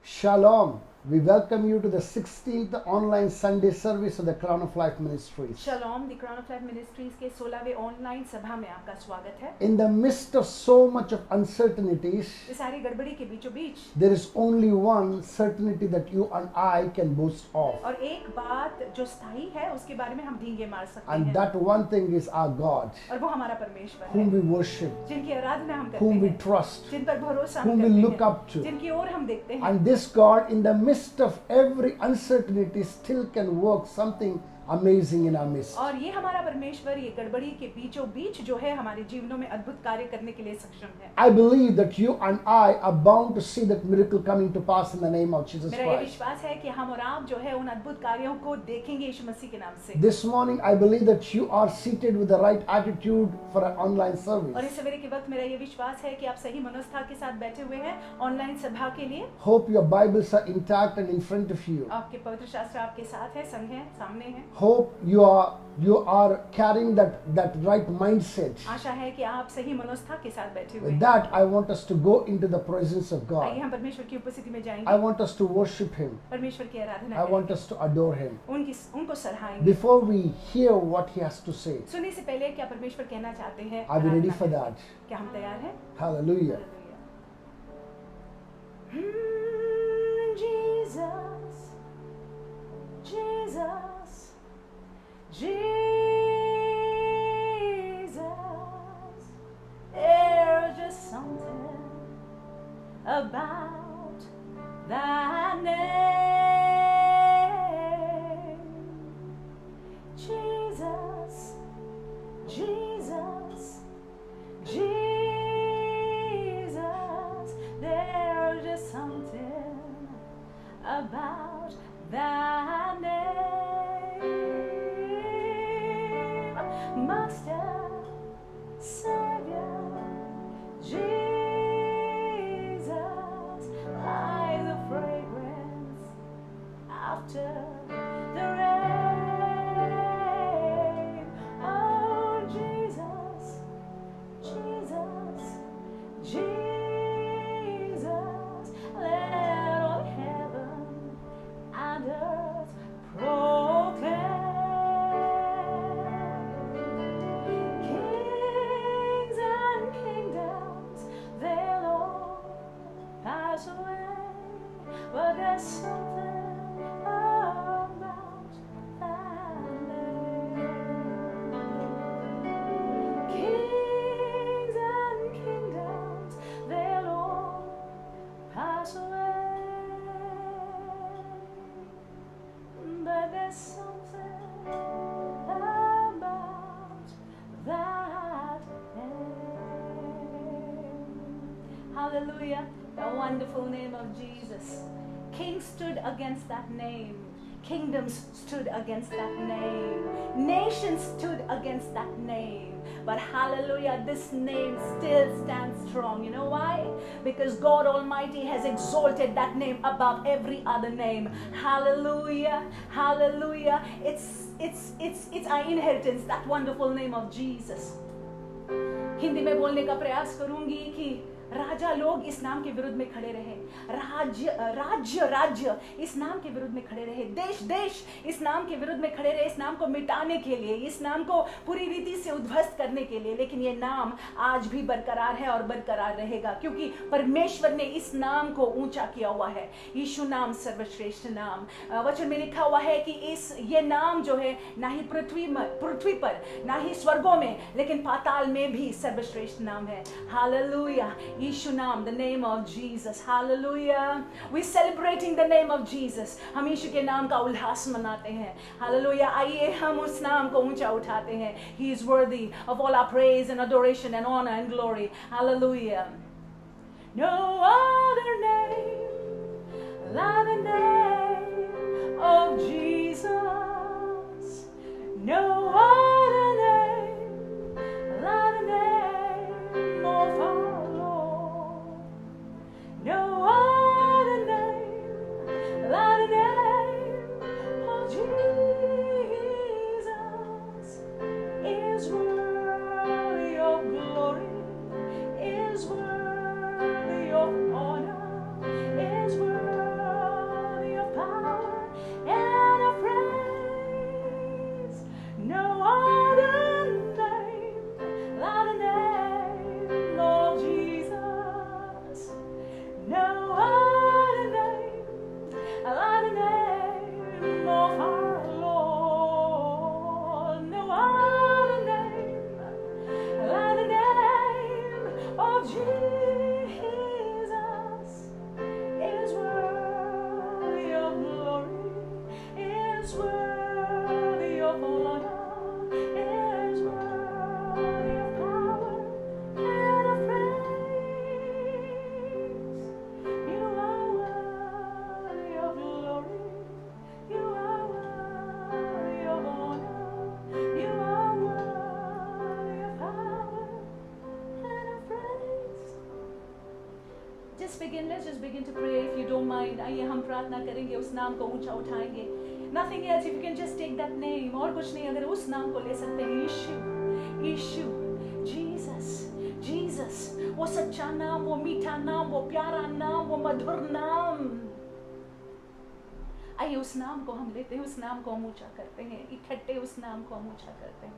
Shalom. We welcome you to the 16th online Sunday service of the Crown of Life Ministries. Shalom, the Crown of Life Ministries के 16वें online सभा में आपका स्वागत है। In the midst of so much of uncertainties, इस सारी गड़बड़ी के बीचों बीच there is only one certainty that you and I can boast of. और एक बात जो स्थायी है उसके बारे में हम डींगे मार सकते And हैं that one thing is our God, और वो हमारा परमेश्वर whom we है worship, जिनकी आराधना हम करते whom we हैं, trust, जिन पर भरोसा हम whom we करते look हैं, up to. जिनकी ओर हम देखते हैं। And this God, in the midst of every uncertainty, still can work something amazing in our midst. और ये हमारा परमेश्वर ये गड़बड़ी के बीचों बीच जो है हमारे जीवनों में अद्भुत कार्य करने के लिए सक्षम है। I believe that you and I are bound to see that miracle coming to pass in the name of Jesus मेरा ये Christ. विश्वास है कि हम और आप जो है उन अद्भुत कार्यों को देखेंगे यीशु मसीह के नाम से। This morning, I believe that you are seated with the right attitude for an online और service. इस सवेरे के वक्त मेरा ये विश्वास है कि आप सही मनोस्था के साथ बैठे हुए हैं ऑनलाइन सभा के लिए। Hope your Bibles are intact and in front of you. आपके पवित्र शास्त्र आपके साथ है, संग है, सामने है। Hope you are carrying that right mindset. आशा है कि आप सही मनोस्था के साथ बैठे हुए With हैं। that, I want us to go into the presence of आइए God. हम परमेश्वर की उपस्थिति में I जाएंगे, want us to worship Him. परमेश्वर की आराधना I want करेंगे, us to adore Him. उनको सराहेंगे। Before we hear what He has to say, सुनने से पहले क्या परमेश्वर कहना चाहते हैं? are we ready Aradhana for करें। that? क्या हम तैयार हैं? Hallelujah. Jesus, Jesus, Jesus, there's just something about that name. Jesus, Jesus, Jesus, there's just something about that name. Master, Savior, Jesus, like the fragrance after the rain. Oh, Jesus, Jesus, Jesus, let all heaven and earth proclaim. Kings and kingdoms, they'll all pass away, but there's something about that name. Kings and kingdoms, they'll all pass away, but there's something about that name. Hallelujah, the wonderful name of Jesus. Kings stood against that name. Kingdoms stood against that name. Nations stood against that name. But hallelujah, this name still stands strong. You know why? Because God Almighty has exalted that name above every other name. Hallelujah, hallelujah. It's our inheritance, that wonderful name of Jesus. Hindi में बोलने का प्रयास करूंगी कि राजा लोग इस नाम के विरुद्ध में खड़े रहे, राज्य इस नाम के विरुद्ध में खड़े रहे, देश इस नाम के विरुद्ध में खड़े रहे, इस नाम को मिटाने के लिए, इस नाम को पूरी रीति से उद्ध्वस्त करने के लिए, लेकिन ये नाम आज भी बरकरार है और बरकरार रहेगा, क्योंकि परमेश्वर ने इस नाम को ऊंचा किया हुआ है। यीशु नाम सर्वश्रेष्ठ नाम। वचन में लिखा हुआ है कि ये नाम जो है ना ही पृथ्वी पर, ना ही स्वर्गों में, लेकिन पाताल में भी सर्वश्रेष्ठ नाम है। हालेलुया, यीशु नाम, the name of Jesus. Hallelujah. We celebrating the name of Jesus. हम यीशु के नाम का उल्लास मनाते हैं। Hallelujah. आइए हम उस नाम को ऊंचा उठाते हैं। He is worthy of all our praise and adoration and honor and glory. Hallelujah. No other name like the name of Jesus. No other name like the name of our Lord. No other name like the name of Jesus is worthy of glory, is worthy of honor, just begin to pray if you don't mind. आइए हम प्रार्थना करेंगे, उस नाम को ऊंचा उठाएंगे. Nothing else, if you can just take that name. और कुछ नहीं, अगर उस नाम को ले सकते हैं. यीशु, जीसस, जीसस, वो सच्चा नाम, वो मीठा नाम, वो प्यारा नाम, वो मधुर नाम. आइए उस नाम को हम लेते हैं, उस नाम को हम ऊंचा करते हैं, इकट्ठे उस नाम को हम ऊंचा करते हैं.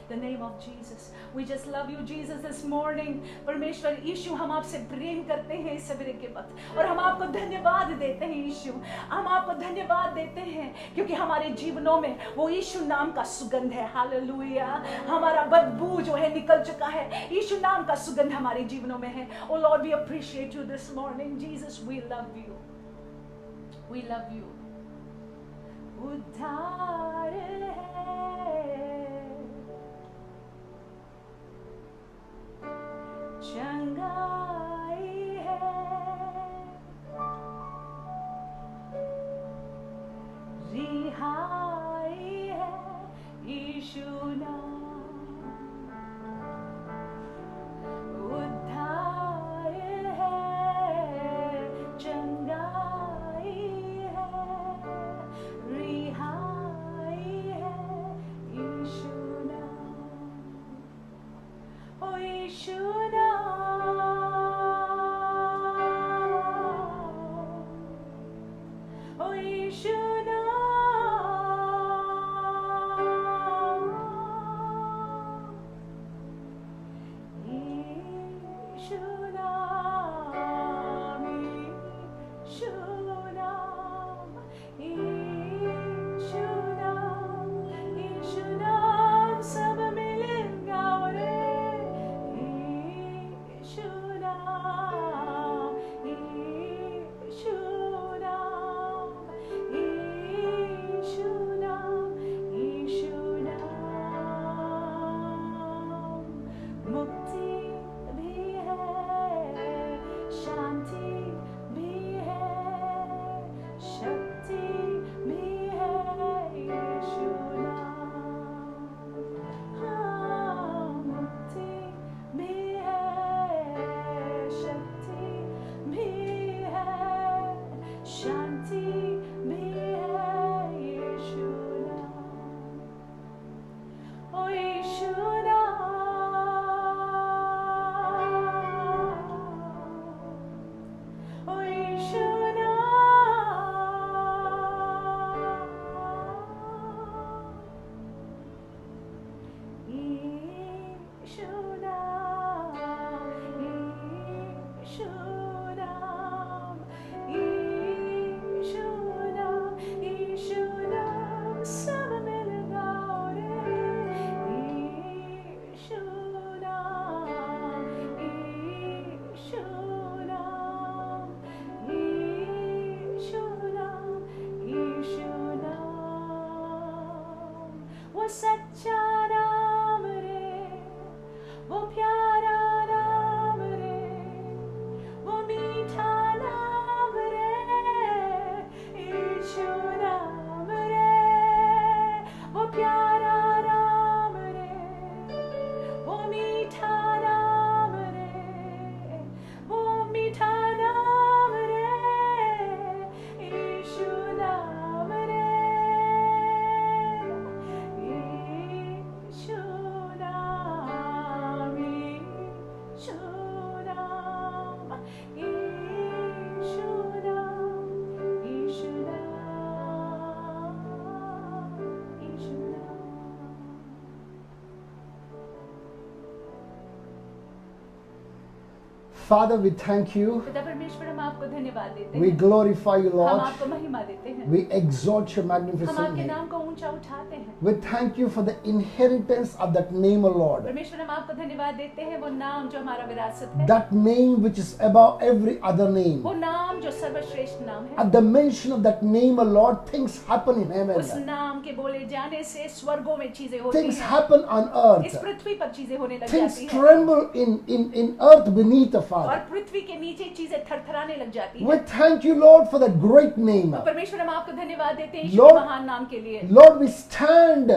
The name of Jesus. We just love you, Jesus, this morning. परमेश्वर यीशु, हम आपसे प्रेम करते हैं इस सवेरे के वक्त, और हम आपको धन्यवाद देते हैं यीशु. हम आपको धन्यवाद देते हैं क्योंकि हमारे जीवनों में वो यीशु नाम का सुगंध है. हालेलुया. हमारा बदबू जो है निकल चुका है, यीशु नाम का सुगंध हमारे जीवनों में है. Oh Lord, we appreciate you this morning. Jesus, we love you. We love you. उद्धार है, चंगाई है, रिहाई है, यीशु नाम. उद्धार है, चंगाई है, रिहाई है, यीशु नाम. ओ यीशु नाम, ओ यीशु नाम, यीशु नाम, यीशु नाम, यीशु नाम, यीशु नाम, सब मिलेगा रे. यीशु नाम, यीशु नाम, यीशु नाम, यीशु नाम. मुक्ति भी है, शांति भी है, शक्ति भी है, यीशु नाम. हाँ, मुक्ति भी है, शक्ति भी है, शांति भी है, यीशु नाम. ओ यीशु नाम, ओ यीशु नाम, यीशु नाम, यीशु नाम, यीशु नाम, यीशु नाम, सब मिलेगा रे. यीशु नाम, यीशु नाम, यीशु नाम, यीशु नाम. वो सच्चा नाम रे, वो प्यारा नाम रे, वो मीठा नाम रे, यीशु नाम रे. वो प्यारा नाम रे, वो मीठा नाम रे, वो मीठा नाम रे, यीशु नाम रे. यीशु नाम, यीशु नाम, यीशु नाम, यीशु नाम, यीशु नाम. Father, we thank you. पिता परमेश्वर, हम आपको धन्यवाद देते We हैं, glorify you, हम Lord. आपको महिमा देते हैं, We exalt your हम magnificent आपके name. नाम को ऊंचा उठाते हैं. We thank you for the inheritance of that name, O Lord. परमेश्वर, हम आपको धन्यवाद देते हैं, वो नाम जो हमारा विरासत है, That name which is above every other name. वो नाम जो सर्वश्रेष्ठ नाम है. At the mention of that name, O Lord, things happen in heaven. उस नाम के बोले जाने से स्वर्गों में चीजें होती Things हैं, happen on इस earth. पृथ्वी पर चीजें होने लग Things जाती हैं, tremble in earth beneath the और Father. पृथ्वी के नीचे चीजें थरथराने लग जाती We हैं. thank you, Lord, for that great name. तो परमेश्वर, हम आपको धन्यवाद देते हैं यीशु Lord- के महान नाम के लिए. Lord, we stand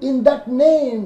in that name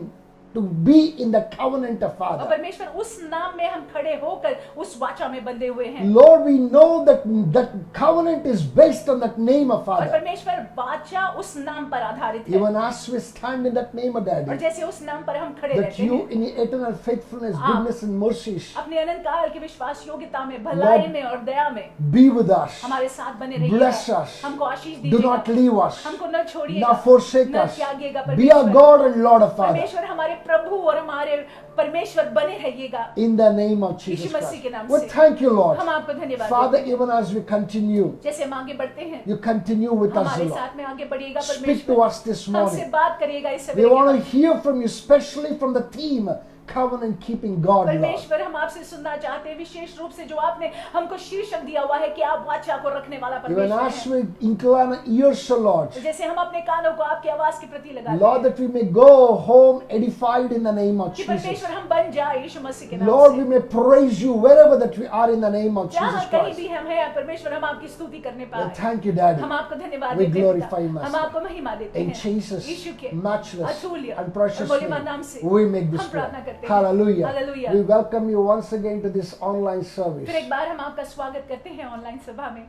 to be in the covenant of और Father. परमेश्वर उस नाम में हम खड़े होकर उस वाचा में बंधे हुए हैं। Lord, we know that that covenant is based on that name of और Father. परमेश्वर वाचा उस नाम पर आधारित है। Even as we stand in that name of और Daddy, जैसे उस नाम पर हम खड़े that रहते you हैं, in your eternal faithfulness, goodness and mercies अपने अनंत काल की विश्वास योग्यता में, भलाई में और दया में be with us. हमारे साथ बने Bless रहिएगा। us. हमको आशीष Do दीजिएगा, not leave us. हमको न छोड़िएगा, Not forsake न us. त्यागिएगा। Be our God and Lord of Father. परमेश्वर हमारे प्रभु और हमारे परमेश्वर बने रहिएगा। In the name of Jesus Yeshu Masih Christ. के नाम We से thank you, Lord. हम आपको धन्यवाद Father, देते हैं। even as we continue, जैसे हम आगे बढ़ते हैं, you continue with us, हमारे Lord. साथ में आगे बढ़िएगा Speak to परमेश्वर। us this हमसे morning. बात करिएगा इस We सवेरे के want वक्त। to hear from you, especially from the theme, covenant keeping God, Lord. परमेश्वर हम आपसे सुनना चाहते हैं, विशेष रूप से जो आपने हमको शीर्षक दिया हुआ है कि आप वाचा को रखने वाला Even परमेश्वर as हैं। we incline our ears, O Lord, जैसे हम अपने कानों को आपकी आवाज के प्रति लगाते Lord, हैं that we may go home edified in the name of कि Jesus. परमेश्वर हम बन जाए यीशु मसीह के नाम Lord, we से। may praise you wherever that we are in the name of जहाँ Jesus कहीं Christ. भी हम हैं परमेश्वर हम आपकी स्तुति करने Well, पाए। thank you, Daddy. हम आपको धन्यवाद We देते हैं glorify you, पिता। हम Master. आपको महिमा देते In हैं Jesus' यीशु के matchless अतुल्य and precious और मूल्यवान नाम से name, we make this हम prayer. प्रार्थना करते हैं। Hallelujah. Hallelujah. We welcome you once again to this online service. फिर एक बार हम आपका स्वागत करते हैं ऑनलाइन सभा में।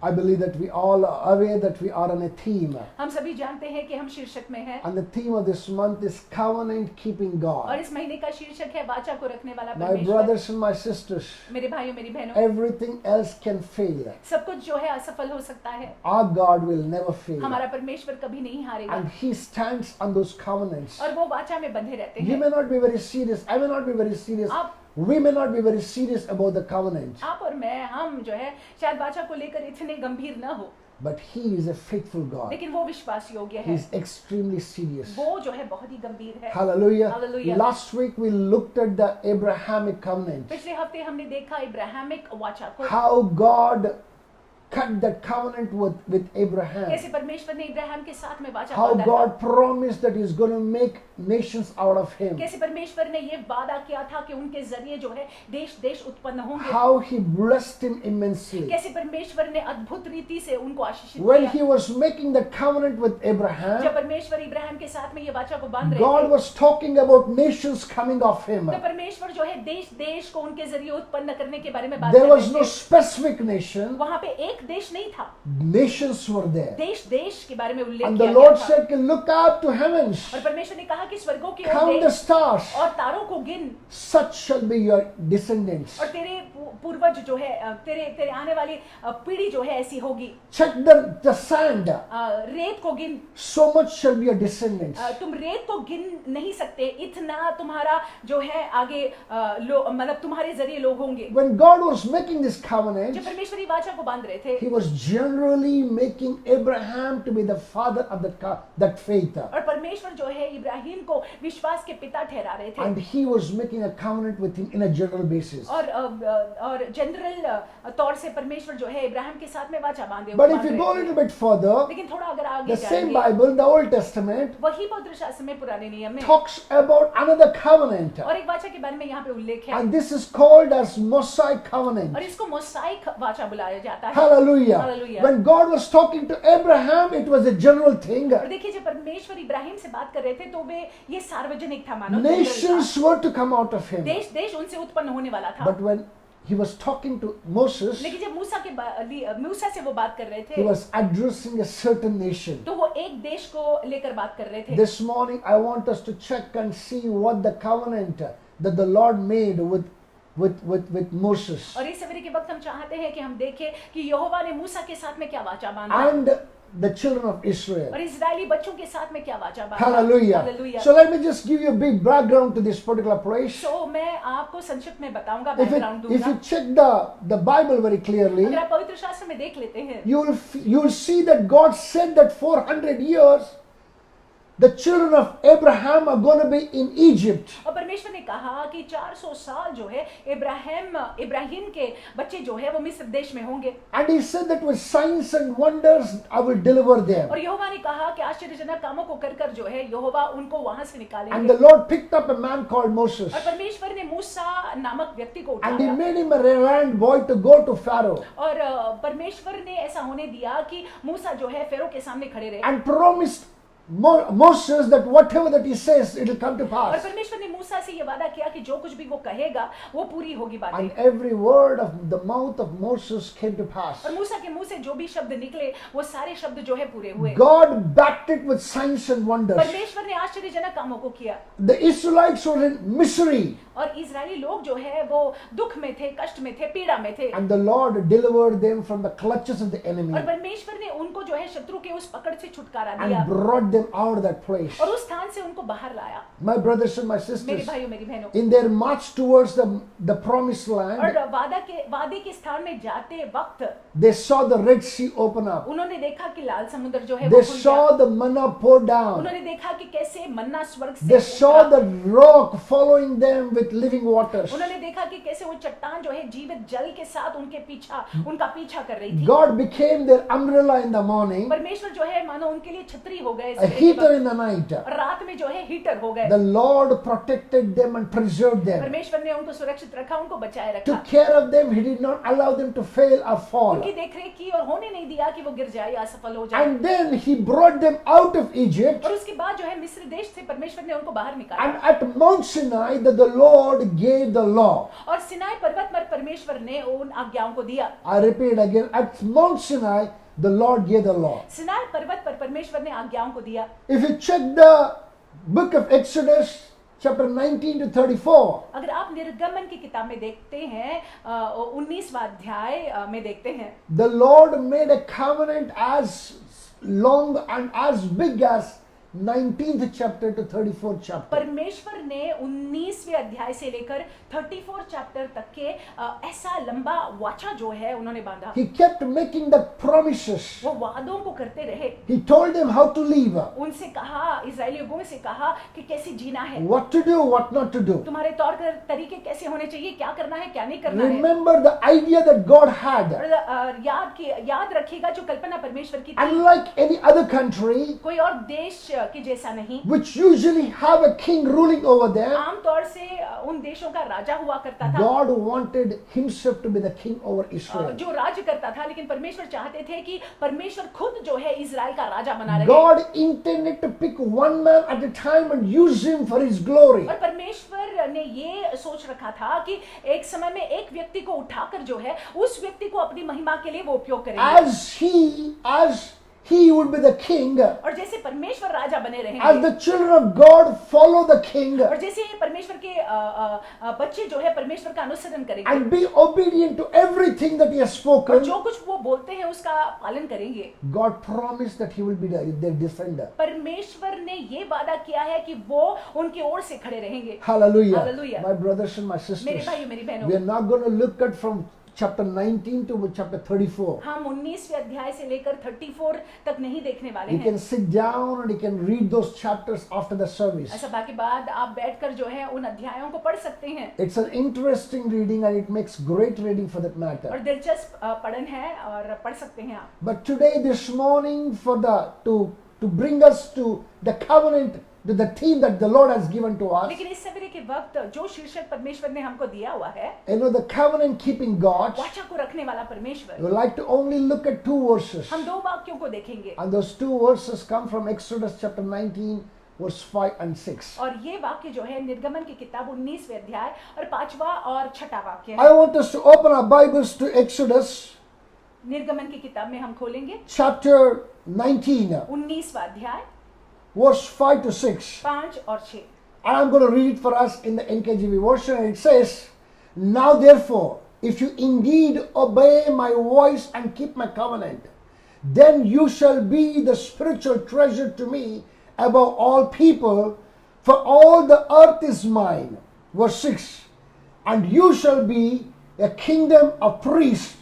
I believe that we all are aware that we are on a theme. हम सभी जानते हैं कि हम शीर्षक में हैं And the theme of this month is covenant keeping और God. इस महीने का शीर्षक है वाचा को रखने वाला My परमेश्वर। brothers and my sisters, मेरे भाइयों मेरी बहनों, everything else can fail. सब कुछ जो है असफल हो सकता है, Our God will never fail. हमारा परमेश्वर कभी नहीं हारेगा And He stands on those covenants. और वो वाचा में बंधे रहते You हैं। may not be very serious. I may not be very serious. आप We may not be very serious about the covenant. आप और मैं हम जो है शायद वाचा को लेकर इतने गंभीर न हो, But He is a faithful God. लेकिन वो विश्वास योग्य He है, is extremely serious. वो जो है बहुत ही गंभीर है। Hallelujah. Hallelujah. Last week we looked at the Abrahamic covenant. पिछले हफ्ते हमने देखा इब्राहिमिक वाचा को, How God cut that covenant with Abraham. कैसे परमेश्वर ने इब्राहिम के साथ में वाचा How बांधा था, God promised that He's going to make nations out of him. कैसे परमेश्वर ने ये वादा किया था कि उनके जरिए जो है देश देश उत्पन्न होंगे, How He blessed him immensely. कैसे परमेश्वर ने अद्भुत रीति से उनको आशीषित When किया। he was making the covenant with जब Abraham, परमेश्वर इब्राहिम के साथ में ये वाचा को बांध रहे God थे, was talking about nations coming of him. तो परमेश्वर जो है देश देश को उनके जरिए उत्पन्न करने के बारे में बात There कर was no रहे थे। specific nation. वहां पे एक देश नहीं था, Nations were there. देश देश के बारे में उल्लेख And the किया Lord गया था। said, look up to heavens, और परमेश्वर ने कहा कि स्वर्गों की ओर count the देख stars, और तारों को गिन, such shall be your descendants. और तेरे पूर्वज जो है तेरे तेरे आने वाली पीढ़ी जो है ऐसी होगी। Check the sand, रेत को गिन, so much shall be your descendants. तुम रेत को गिन नहीं सकते, इतना तुम्हारा जो है आगे मतलब तुम्हारे जरिए लोग होंगे। When God was making this covenant, जब परमेश्वरी वाचा को बांध रहे थे, He was generally making Abraham to be the father of that faith. और परमेश्वर जो है इब्राहिम को विश्वास के पिता ठहरा रहे थे, And He was making a covenant with him in a general basis. और जनरल तौर से परमेश्वर जो है इब्राहिम के साथ में वाचा बांधे But if बांध you रहे go a थे। little bit further, लेकिन थोड़ा अगर आगे the same जाएंगे, Bible, the Old Testament, वही पवित्र शास्त्र में पुराने नियम में talks about another covenant. और एक वाचा के बारे में यहाँ पे उल्लेख है, And this is called as Mosaic covenant. और इसको मोसाइक वाचा बुलाया जाता है। Hallelujah. Hallelujah. When God was talking to Abraham, it was a general thing. और देखिए जब परमेश्वर इब्राहिम से बात कर रहे थे तो वे ये सार्वजनिक था, मानो general Nations were to come out of था। him. देश देश उनसे उत्पन्न होने वाला था। But when he was talking to Moses, लेकिन जब मूसा से वो बात कर रहे he थे was addressing a certain nation. तो वो एक देश को लेकर बात कर रहे थे। This morning, I want us to check and see what the covenant that the Lord made with Moses और इस सवेरे के वक्त हम चाहते हैं कि हम देखें कि यहोवा ने मूसा के साथ में क्या वाचा बांधा and the children of Israel. और इस्राएली बच्चों के साथ में क्या वाचा बांधा। Hallelujah. Hallelujah. So let me just give you a big background to this particular place. तो मैं आपको संक्षिप्त में बताऊंगा, If बैकग्राउंड you दूंगा। check the Bible very clearly, अगर आप पवित्र शास्त्र में देख लेते हैं you will see that God said that 400 years the children of Abraham are going to be in Egypt. और परमेश्वर ने कहा कि 400 साल जो है इब्राहिम के बच्चे जो है वो मिस्र देश में होंगे। And he said that with signs and wonders I will deliver them. और यहोवा ने कहा कि आश्चर्यजनक कामों को कर कर जो है यहोवा उनको वहां से And निकालेंगे। the Lord picked up a man called Moses. और परमेश्वर ने मूसा नामक व्यक्ति को And he उठाया made him a errand boy to go to Pharaoh और परमेश्वर ने ऐसा होने दिया कि मूसा जो है फेरो के सामने खड़े रहे and promised Moses that whatever that he says, it will come to और pass. परमेश्वर ने मूसा से ये वादा किया कि जो कुछ भी वो कहेगा वो पूरी होगी And बातें। every word of the mouth of Moses came to pass. और मूसा के मुंह से जो भी शब्द निकले वो सारे शब्द जो है पूरे हुए। God backed it with signs and wonders. परमेश्वर ने आश्चर्यजनक कामों को किया। The Israelites were in misery, और इजरायली लोग जो है वो दुख में थे, कष्ट में थे, पीड़ा में थे। and the Lord delivered them from the clutches of the enemy और परमेश्वर ने उनको जो है शत्रु के उस पकड़ से छुटकारा दिया and brought them out of that place. और उस स्थान से उनको बाहर लाया। My brothers and my मेरे sisters, भाइयों मेरी बहनों, in their march towards the promised land, और वादे के स्थान में जाते वक्त they saw the Red Sea open up. उन्होंने देखा कि लाल समुद्र जो है वो They खुल गया। saw the manna pour down. उन्होंने देखा कि कैसे मन्ना स्वर्ग से They saw उतरा। the rock following them with living waters. उन्होंने देखा कि कैसे वो चट्टान जो है जीवित जल के साथ उनका पीछा कर रही थी। God became their umbrella in the morning, परमेश्वर जो है मानो उनके लिए छतरी हो गए, a heater in the night. और रात में जो है हीटर हो गए। The Lord protected them and preserved them. परमेश्वर ने उनको सुरक्षित रखा, उनको बचाए रखा, Took care of them. He did not allow them to fail or fall. उनकी देखरेख की और होने नहीं दिया कि वो गिर जाए या असफल हो जाए। And then He brought them out of Egypt. और उसके बाद जो है मिस्र देश से परमेश्वर ने उनको बाहर निकाला। And at Mount Sinai, that the Lord gave the law. और सिनाई पर्वत पर परमेश्वर ने उन आज्ञाओं को दिया। I repeat again. At Mount Sinai, the Lord gave the law. Sinai पर्वत पर परमेश्वर ने आज्ञाओं को दिया। If you check the book of Exodus, chapter 19 to 34, अगर आप निर्गमन की किताब में देखते हैं 19वां अध्याय में देखते हैं, the Lord made a covenant as long and as big as 19th chapter to 34th chapter. परमेश्वर ने 19वें अध्याय से लेकर 34 चैप्टर तक के ऐसा लंबा वाचा जो है उन्होंने बांधा। He kept making the promises. वो वादों को करते रहे। He told them how to live, उनसे कहा, इस्राएलियों से कहा कि कैसे जीना है, what to do, what not to do. तुम्हारे तौर तरीके कैसे होने चाहिए, क्या करना है क्या नहीं करना है। Remember the idea that God had. और याद रखिएगा जो कल्पना परमेश्वर की थी, Unlike any other country, कोई और देश के जैसा नहीं, which usually have a king ruling over them, आमतौर से उन देशों का राजा हुआ करता था, God wanted Himself to be the king over Israel. जो राज्य करता था, लेकिन परमेश्वर चाहते थे कि परमेश्वर खुद जो है इजराइल का राजा बना रहे। God intended to pick one man at a time and use him for His glory. और परमेश्वर ने ये सोच रखा था कि एक समय में एक व्यक्ति को उठाकर जो है उस व्यक्ति को अपनी महिमा के लिए वो उपयोग करेंगे। As He would be the king, और जैसे परमेश्वर राजा बने as रहेंगे, the children of God follow the king और जैसे परमेश्वर के बच्चे जो है परमेश्वर का अनुसरण करेंगे and be obedient to everything that He has और spoken, जो कुछ वो बोलते हैं उसका पालन करेंगे, God promised that He will be their defender. परमेश्वर ने ये वादा किया है कि वो उनकी ओर से खड़े रहेंगे। Hallelujah. Hallelujah. My brothers and my मेरे sisters, भाइयों मेरी we बहनों, are not going to look at from chapter 19 to chapter 34. हम 19वें अध्याय से लेकर 34 तक नहीं देखने वाले You हैं। can sit down and you can read those chapters after the service. सभा के बाद आप बैठकर जो है उन अध्यायों को पढ़ सकते हैं It's an interesting reading and it makes great reading for that और matter. दिलचस्प पढ़न है और पढ़ सकते हैं आप। But today, this morning, to bring us to the covenant, to the theme that the Lord has given to us, लेकिन इस सवेरे के वक्त जो शीर्षक परमेश्वर ने हमको दिया हुआ है, the covenant keeping God, वाचा को रखने वाला परमेश्वर, we would like to only look at two verses. हम 2 वाक्यों को देखेंगे And those two verses come from Exodus chapter 19, verse 5 and 6. और ये वाक्य जो है निर्गमन की किताब 19वें अध्याय और 5वां और 6वां वाक्य है। I want us to open our Bibles to Exodus निर्गमन की किताब में हम खोलेंगे chapter 19, 19वां अध्याय verse 5 to 6. 5 और 6। And I'm going to read it for us in the NKJV version. And it says, "Now therefore, if you indeed obey my voice and keep my covenant, then you shall be the spiritual treasure to me above all people, for all the earth is mine." Verse 6, "And you shall be a kingdom of priests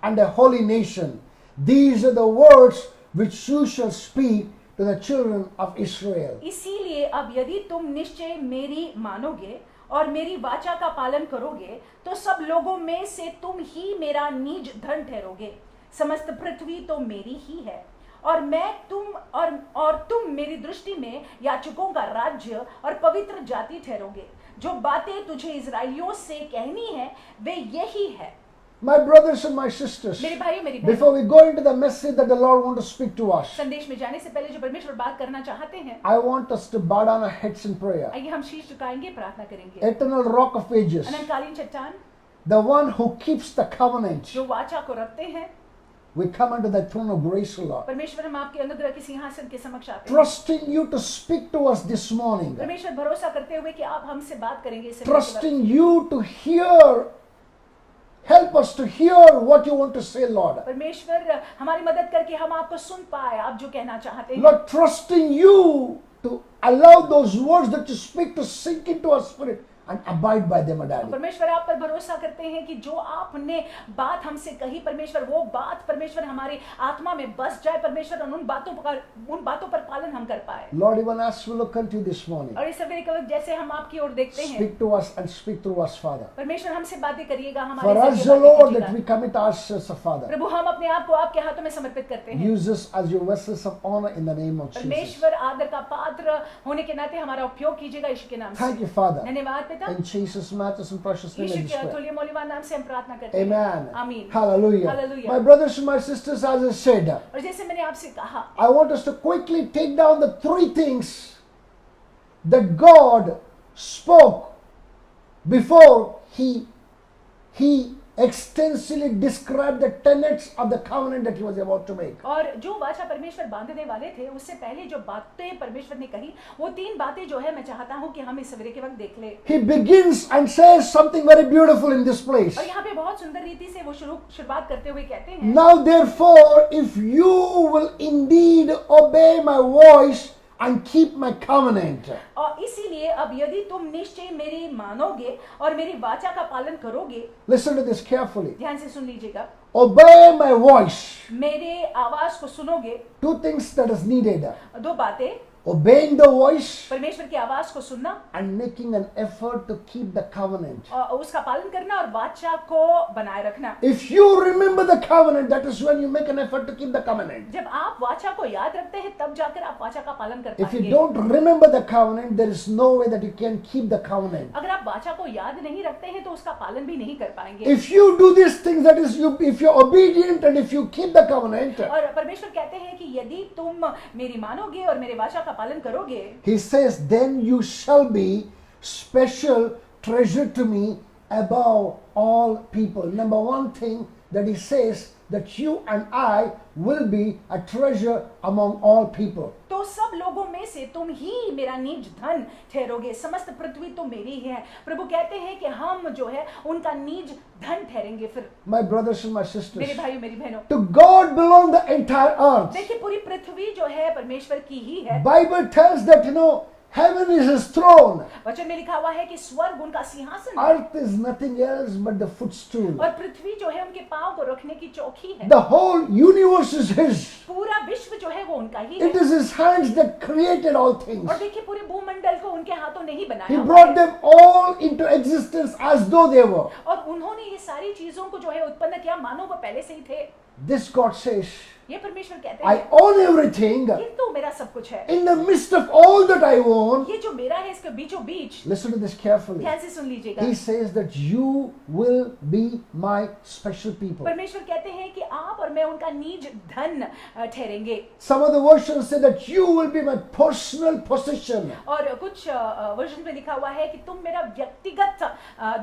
and a holy nation. These are the words which you shall speak to the children of Israel." इसीलिए अब यदि तुम निश्चय मेरी मानोगे और मेरी वाचा का पालन करोगे तो सब लोगों में से तुम ही मेरा निज धन ठहरोगे। समस्त पृथ्वी तो मेरी ही है और तुम मेरी दृष्टि में याजकों का राज्य और पवित्र जाति ठहरोगे। जो बातें तुझे इस्राएलियों से कहनी है वे यही है My brothers and my sisters, मेरे भाइयों मेरी बहनों, before we go into the message that the Lord wants to speak to us, संदेश में जाने से पहले जो परमेश्वर बात करना चाहते हैं, I want us to bow down our heads in prayer. आइए हम शीश झुकाएंगे, प्रार्थना करेंगे। Eternal Rock of Ages, अनंतकालीन चट्टान, the one who keeps the covenant, जो वाचा को रखते हैं, we come under the throne of grace, O Lord. परमेश्वर हम आपके अनुग्रह के सिंहासन के समक्ष आते हैं। Trusting you to speak to us this morning. परमेश्वर भरोसा करते हुए कि आप हमसे बात करेंगे इस समय के Trusting you to hear, help us to hear what you want to say, Lord. वक्त। परमेश्वर हमारी मदद करके हम आपको सुन पाए, आप जो कहना चाहते हैं। Lord, trusting you to allow those words that you speak to sink into our spirit and abide by them, Daddy. परमेश्वर आप पर भरोसा करते हैं कि जो आपने बात हमसे कही परमेश्वर, वो बात परमेश्वर हमारी आत्मा में बस जाए परमेश्वर, और उन बातों पर पालन हम कर पाए। Lord, even as we look unto you this morning, और इस सवेरे के वक्त जैसे हम आपकी ओर देखते हैं, speak to us and speak through us, Father. परमेश्वर हमसे बातें करिएगा, हमारे For us, जरिए O बातें Lord, कीजिएगा। that we commit ourselves, Father. प्रभु हम अपने आप को आपके हाथों में समर्पित करते हैं। Use us as your vessels of honor in the name of Jesus. परमेश्वर आदर का पात्र होने के नाते हमारा उपयोग कीजिएगा यीशु के नाम से। Thank you, Father. धन्यवाद पिता, In Jesus' matchless and precious name, Yeshu I के just pray. अतुल्य मूल्यवान नाम से हम प्रार्थना करते हैं। Amen. आमीन। Hallelujah. Hallelujah. My brothers and my sisters, as I said, और जैसे मैंने आपसे कहा, I want us to quickly take down the three things that God spoke before He extensively described the tenets of the covenant that He was about to make. और जो वाचा परमेश्वर बांधने वाले थे, उससे पहले जो बातें परमेश्वर ने कही, वो तीन बातें जो है मैं चाहता हूँ कि हम इस सवेरे के वक्त देख ले। He begins and says something very beautiful in this place. और यहाँ पे बहुत सुंदर रीति से वो शुरुआत करते हुए कहते हैं, Now therefore, if you will indeed obey my voice and keep my covenant. और इसीलिए अब यदि तुम निश्चय मेरी मानोगे और मेरी वाचा का पालन करोगे, Listen to this carefully. ध्यान से सुन लीजिएगा, Obey my voice. मेरे आवाज को सुनोगे। Two things that is needed. दो बातें, Obeying the voice परमेश्वर की आवाज को सुनना and making an effort to keep the covenant. और उसका पालन करना और वाचा को बनाए रखना। If you remember the covenant, that is when you make an effort to keep the covenant. जब आप वाचा को याद रखते हैं तब जाकर आप वाचा का पालन कर If you पाएंगे। don't remember the covenant, there is no way that you can keep the covenant. अगर आप वाचा को याद नहीं रखते हैं तो उसका पालन भी नहीं कर पाएंगे। If you do these things, that is, if you're obedient and if you keep the covenant, और परमेश्वर कहते हैं कि यदि तुम मेरी मानोगे और मेरे वाचा का पालन करोगे, He says, then you shall be special treasure to me above all people. Number one thing that He says, that you and I will be a treasure among all people. तो सब लोगों में से तुम ही मेरा निज धन ठहरोगे, समस्त पृथ्वी तो मेरी ही है। प्रभु कहते हैं कि हम जो है उनका निज धन ठहरेंगे। फिर My brothers and my sisters, मेरे भाइयों मेरी बहनों, to God belong the entire earth. देखिए पूरी पृथ्वी जो है परमेश्वर की ही है। Bible tells that, heaven is His throne. वचन में लिखा हुआ है कि स्वर्ग उनका सिंहासन है Earth is nothing else but the footstool. और पृथ्वी जो है उनके पांव को रखने की चौकी है। The whole universe is His. पूरा विश्व जो है वो उनका ही है। It is His hands that created all things. और देखिए पूरे भूमंडल को उनके हाथों ने ही He बनाया हुआ brought है। them all into existence as though they were. और उन्होंने ये सारी चीजों को जो है उत्पन्न किया मानो वो पहले से ही थे। This God says, ये परमेश्वर कहते I हैं own everything. ये तो मेरा सब कुछ है, In the midst of all that I own, ये जो मेरा है इसके बीचों बीच। listen to this carefully. ध्यान से सुन लीजिएगा, He says that you will be my special people. परमेश्वर कहते हैं कि आप और मैं उनका निज धन ठहरेंगे। Some of the versions say that you will be my personal possession. और कुछ वर्जन में लिखा हुआ है कि तुम मेरा व्यक्तिगत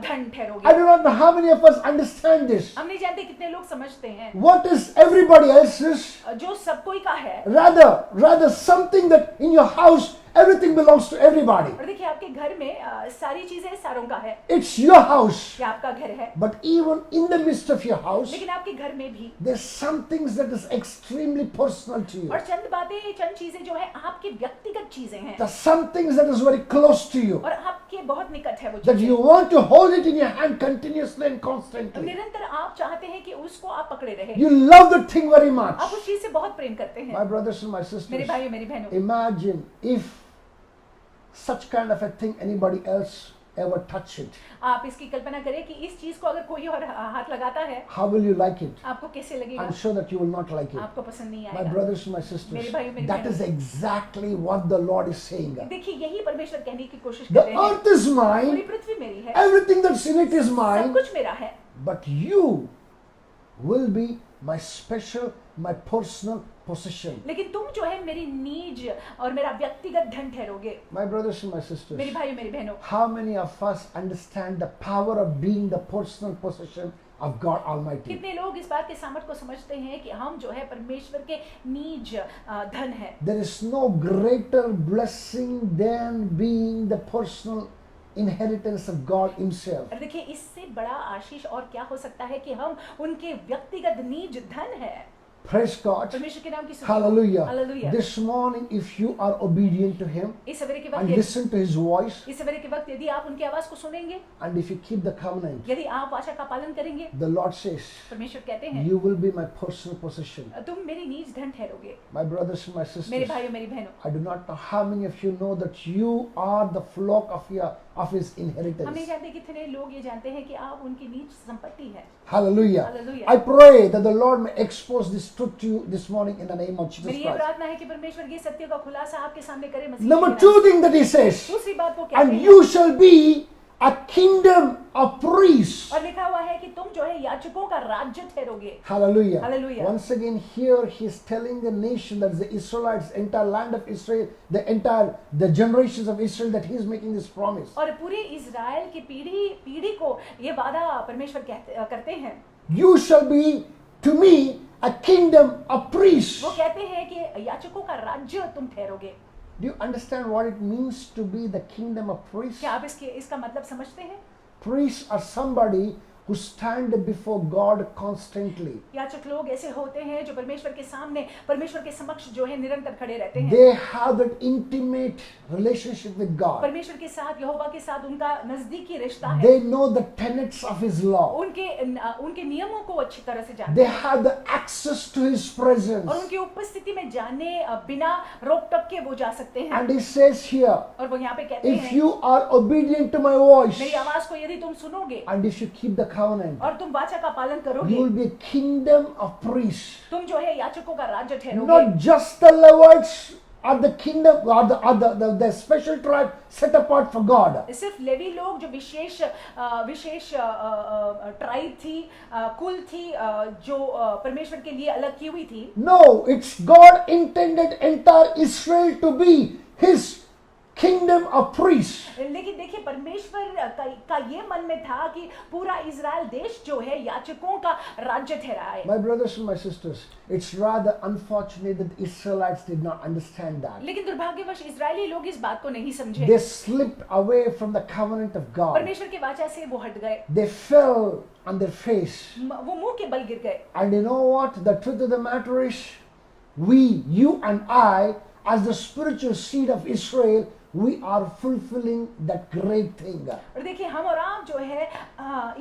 धन I ठहरोगे। do not know how many of us understand this. हम नहीं जानते कितने लोग समझते हैं। What is everybody else's? जो सब कोई का है, Rather something that in your house everything belongs to everybody. और देखिए आपके घर में सारी चीजें सारों का है, It's your house. ये आपका घर है। But even in the midst of your house, लेकिन आपके घर में भी there's some things that is extremely personal to you. और चंद बातें, चंद चीजें जो है आपकी व्यक्तिगत चीजें हैं There's some things that is very close to you, और आपके बहुत निकट है वो that चीजें। you want to hold it in your hand continuously and constantly. निरंतर आप चाहते हैं कि उसको आप पकड़े रहे, You love the thing very much. आप उस चीज से बहुत प्रेम करते हैं। My brothers and my मेरे sisters, भाइयों मेरी बहनों, imagine if such kind of a thing anybody else ever touch it. आप इसकी कल्पना करें कि इस चीज को अगर कोई और हाथ लगाता है, How will you like it? आपको कैसे लगेगा? I'm sure that you will not like it. आपको पसंद नहीं My आएगा। brothers and my sisters, मेरे भाइयों, मेरी that is exactly what the Lord is saying. देखिए यही परमेश्वर कहने की कोशिश The कर रहे हैं। earth is पूरी mine, पृथ्वी मेरी है, everything that's in it is सब mine, कुछ मेरा है, but you will be my special, my personal possession. लेकिन तुम जो है मेरी नीज और मेरा व्यक्तिगत धन ठहरोगे। My brothers and my sisters, मेरी भाइयों मेरी बहनों, how many of us understand the power of being the personal possession of God Almighty? कितने लोग इस बात के सामर्थ को समझते हैं कि हम जो है परमेश्वर के नीज धन है। There is no greater blessing than being the personal inheritance of God Himself. और देखिए इससे बड़ा आशीष और क्या हो सकता है कि हम उनके व्यक्तिगत नीज धन है। Praise God. परमेश्वर के नाम की स्तुति हो। Hallelujah. Hallelujah। This morning, if you are obedient to Him इस सवेरे के and वक्त listen to His voice, इस सवेरे के वक्त यदि आप उनकी आवाज को सुनेंगे, and if you keep the covenant, यदि आप वाचा का पालन करेंगे, the Lord says, परमेश्वर कहते हैं you will be my personal possession. तुम मेरी नीज धन ठहरोगे। My brothers and my मेरे sisters, भाइयों मेरी बहनों, I do not know how many of you know that you are the flock of His हम नहीं inheritance. जानते कितने लोग ये जानते हैं कि आप उनकी नीज संपत्ति है। Hallelujah. Hallelujah. I pray that the Lord may expose this truth to you this morning in the name of Jesus मेरी ये Christ. प्रार्थना है कि परमेश्वर ये सत्य का खुलासा आपके सामने करे मसीह Number के two नाम thing that He से। says, दूसरी बात वो कहते and हैं you shall be a kingdom of priests. और लिखा हुआ है कि तुम जो है याजकों का राज्य ठहरोगे। Hallelujah. Hallelujah. Once again, here He's telling the nation, that is the Israelites, entire land of Israel, the generations of Israel, that He's making this promise. और पूरे इज़राइल की पीढ़ी को ये वादा परमेश्वर करते हैं। You shall be to me a kingdom of priests. वो कहते हैं कि याजकों का राज्य तुम ठहरोगे। Do you understand what it means to be the kingdom of priests? क्या आप इसका मतलब समझते हैं? Priests are somebody who stand before God constantly. याजक लोग ऐसे होते हैं जो परमेश्वर के सामने, परमेश्वर के समक्ष जो है निरंतर खड़े रहते हैं। They have that intimate relationship with God. परमेश्वर के साथ, यहोवा के साथ उनका नजदीकी रिश्ता है। They know the tenets of His law. उनके नियमों को अच्छी तरह से जानते They हैं have the access to His presence. और उनकी उपस्थिति में जाने बिना रोक टोक के वो जा सकते हैं। And He says here, और वो यहाँ पे कहते if हैं, you are obedient to my voice, मेरी आवाज को यदि तुम सुनोगे and if you keep the covenant, और तुम वाचा का पालन you करोगे, will be a kingdom of priests. तुम जो है याजकों का राज्य ठहरोगे। Not just the Levites are the kingdom, or the special tribe set apart for God. सिर्फ लेवी लोग जो विशेष ट्राइब थी, कुल थी, जो परमेश्वर के लिए अलग की हुई थी। No, it's God intended entire Israel to be His kingdom of priests. लेकिन देखिए परमेश्वर का ये मन में था कि पूरा इज़राइल देश जो है याजकों का राज्य ठहराए। My brothers and my sisters, it's rather unfortunate that Israelites did not understand that. लेकिन दुर्भाग्यवश इज़राइली लोग इस बात को नहीं समझे। They slipped away from the covenant of God. परमेश्वर के वाचा से वो हट गए, They fell on their face. वो मुंह के बल गिर गए। And you know what? The truth of the matter is, you and I, as the spiritual seed of Israel, we are fulfilling that great thing. और देखिए हम और आप जो है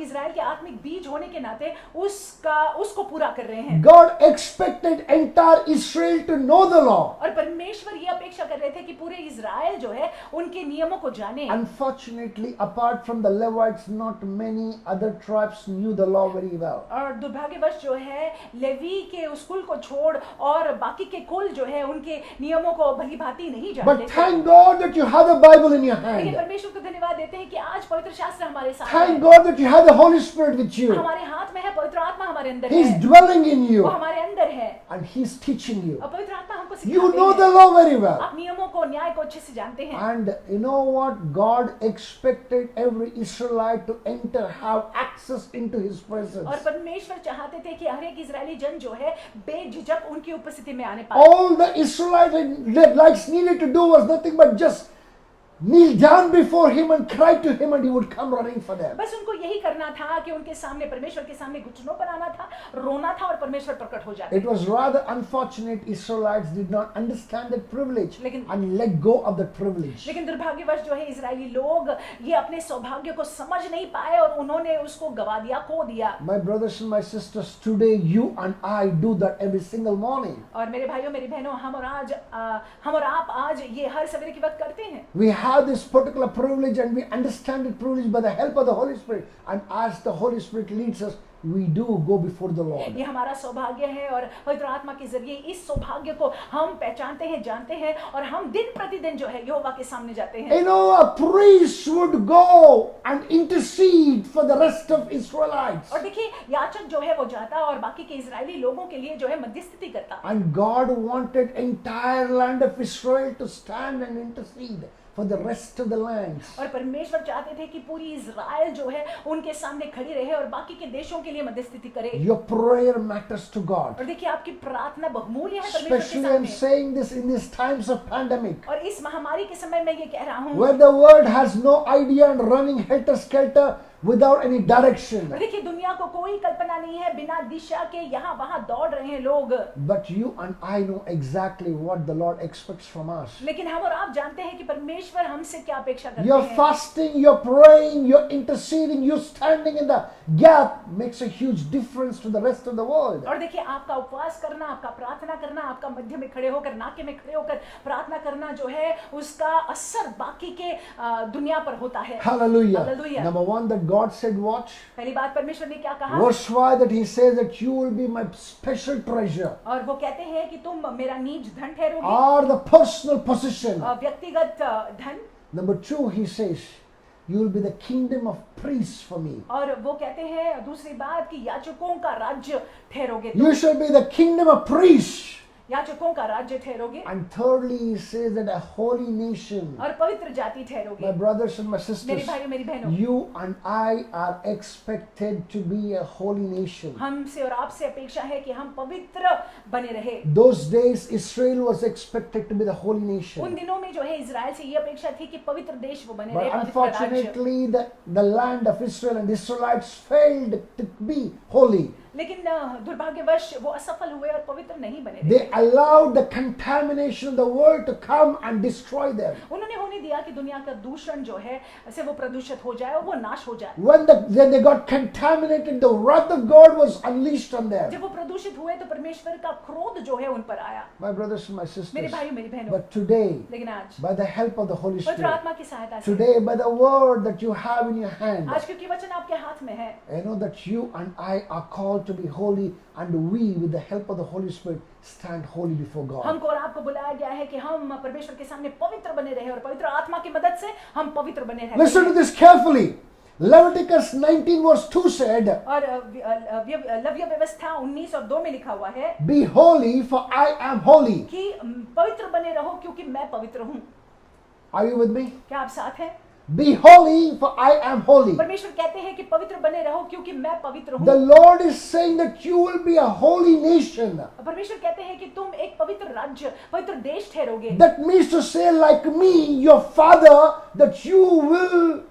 इज़राइल के आत्मिक बीज होने के नाते उसको पूरा कर रहे हैं। God expected entire Israel to know the law. और परमेश्वर ये अपेक्षा कर रहे थे कि पूरे इज़राइल जो है उनके नियमों को जाने। Unfortunately, apart from the Levites, not many other tribes knew the law very well. और दुर्भाग्यवश जो है लेवी के उस कुल को छोड़ और बाकी के कुल जो है उनके नियमों को भली भांति नहीं जानते But थे। thank God that you have the Bible in your लेकिन hand. परमेश्वर को धन्यवाद देते हैं कि आज पवित्र शास्त्र हमारे साथ Thank है। God that you have the Holy Spirit with you. हमारे हाथ में है, पवित्र आत्मा हमारे अंदर He's है, dwelling in वो you हमारे अंदर है and He's teaching you. और पवित्र आत्मा हमको You सिखाते know the हैं। law very well. आप नियमों को, न्याय को अच्छे से जानते हैं। And you know what? God expected every Israelite to enter, have access into His presence. और परमेश्वर चाहते थे कि हर एक इजरायली जन जो है बेझिझक उनकी उपस्थिति में आने पाए। All the Israelites needed to do was nothing but just kneel down before Him and cry to Him, and He would come running for them. बस उनको यही करना था कि उनके सामने, परमेश्वर के सामने घुटनों पर आना था, रोना था और परमेश्वर प्रकट हो जाते। It was rather unfortunate Israelites did not understand that privilege लेकिन- and let go of that privilege. लेकिन दुर्भाग्यवश जो है इजरायली लोग ये अपने सौभाग्य को समझ नहीं पाए और उन्होंने उसको गवा दिया, खो दिया। My brothers and my sisters, today you and I do that every single morning. और मेरे भाइयों मेरी बहनों, हम और आप आज ये हर सवेरे के वक्त करते हैं। We have this particular privilege and we understand the privilege by the help of the Holy Spirit. And as the Holy Spirit leads us, we do go before the Lord. ये हमारा सौभाग्य है और पवित्र आत्मा के जरिए इस सौभाग्य को हम पहचानते हैं, जानते हैं और हम दिन प्रतिदिन जो है यहोवा के सामने जाते हैं। You know, a priest would go and intercede for the rest of Israelites. और देखिए याजक जो है वो जाता और बाकी के इजरायली लोगों के लिए जो है मध्यस्थता करता। And God wanted entire land of Israel to stand and intercede for the rest of the lands. और परमेश्वर चाहते थे कि पूरी इजराइल जो है उनके सामने खड़ी रहे और बाकी के देशों के लिए मध्यस्थता करे। Your prayer matters to God. और देखिए आपकी प्रार्थना बहुमूल्य है परमेश्वर के Especially I'm सामने। saying this in these times of pandemic, और इस महामारी के समय में ये कह रहा हूँ where the world has no idea and running helter-skelter without any direction. और देखिए दुनिया को कोई कल्पना नहीं है, बिना दिशा के यहाँ वहाँ दौड़ रहे हैं लोग। But you and I know exactly what the Lord expects from us. लेकिन हम और आप जानते हैं कि परमेश्वर हमसे क्या अपेक्षा करते You're हैं। fasting, you're praying, you're interceding, you're standing in the gap makes a huge difference to the rest of the world. और देखिए आपका उपवास करना, आपका प्रार्थना करना, आपका मध्य में खड़े होकर, नाके में खड़े होकर प्रार्थना करना जो है उसका असर बाकी के दुनिया पर होता है। Hallelujah. Hallelujah. Number one, that God said, watch. पहली बात परमेश्वर ने क्या कहा? Verse 5, that He says that you will be my special treasure, और वो कहते हैं कि तुम मेरा नीज धन ठहरोगे, or the personal possession. व्यक्तिगत धन। Number 2, He says, you will be the kingdom of priests for me. और वो कहते हैं दूसरी बात कि याजकों का राज्य ठहरोगे तुम। You shall be the kingdom of priests. याजकों का राज्य ठहरोगे। And thirdly, He says that a holy nation. और पवित्र जाति ठहरोगे। My brothers and my मेरे sisters, भाइयों मेरी बहनों, you and I are expected to be a holy nation. हमसे और आपसे अपेक्षा है कि हम पवित्र बने रहे। Those days, Israel was expected to be the holy उन nation. दिनों में जो है इजराइल से ये अपेक्षा थी कि पवित्र देश वो बने But रहे, पवित्र राज्य। unfortunately, the land of Israel and the Israelites failed to be holy. लेकिन दुर्भाग्यवश वो असफल हुए और पवित्र नहीं बने They रहे। allowed the contamination of the world to come and destroy them. उन्होंने होने दिया कि दुनिया का दूषण जो है से वो प्रदूषित हो जाए और वो नाश हो जाए। When they got contaminated, the wrath of God was unleashed on them. जब वो प्रदूषित हुए तो परमेश्वर का क्रोध जो है उन पर आया। My brothers and my मेरे sisters, भाइयों मेरी बहनों, but today, लेकिन आज by the help of the Holy पवित्र Spirit, आत्मा की सहायता से, today by the word that you have in your hand, आज क्योंकि वचन आपके हाथ में है, I know that you and I are called to be holy, and we, with the help of the Holy Spirit, stand holy before God. हमको और आपको बुलाया गया है कि हम परमेश्वर के सामने पवित्र बने रहे और पवित्र आत्मा की मदद से हम पवित्र बने रहे। Listen to this carefully. Leviticus 19 verse 2 said, और लव्य व्यवस्था 19 और 2 में लिखा हुआ है be holy for I am holy. कि पवित्र बने रहो क्योंकि मैं पवित्र हूँ। Are you with me? क्या आप साथ हैं? Be holy for I am holy. परमेश्वर कहते हैं कि पवित्र बने रहो क्योंकि मैं पवित्र The हूँ। Lord is saying that you will be a holy nation. परमेश्वर कहते हैं कि तुम एक पवित्र राज्य, पवित्र देश ठहरोगे। That means to say, like me, your father, that you will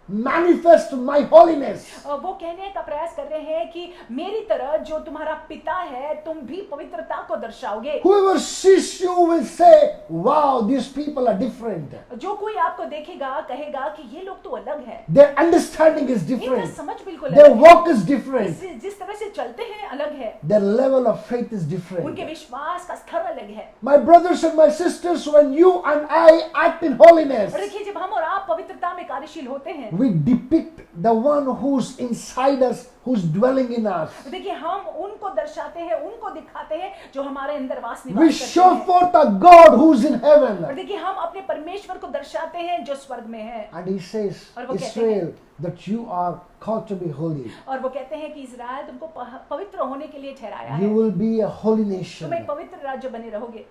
manifest my holiness. वो कहने का प्रयास कर रहे हैं कि मेरी तरह जो तुम्हारा पिता है तुम भी पवित्रता को दर्शाओगे। Whoever sees you will say, wow, these people are different. जो कोई आपको देखेगा कहेगा कि ये लोग तो अलग है। Their understanding is इनका different. समझ बिल्कुल Their अलग है। walk is different. जिस तरह से चलते हैं अलग है। Their level of faith is उनके different. विश्वास का स्तर अलग है। My brothers and my sisters, when you and I act in holiness, और देखिए जब हम और आप पवित्रता में कार्यशील होते हैं, we depict the one who's inside us, who's dwelling in us. देखिए हम उनको दर्शाते हैं, उनको दिखाते हैं जो हमारे अंदर वास We निवास करते show हैं। forth a God who's in और heaven. देखिए हम अपने परमेश्वर को दर्शाते हैं जो स्वर्ग में है। And He says, और वो कहते Israel, that you are called to be holy. और वो कहते हैं कि इज़राइल तुमको पवित्र होने के लिए ठहराया You है। will be a holy तुम nation. एक पवित्र राज्य बने रहोगे।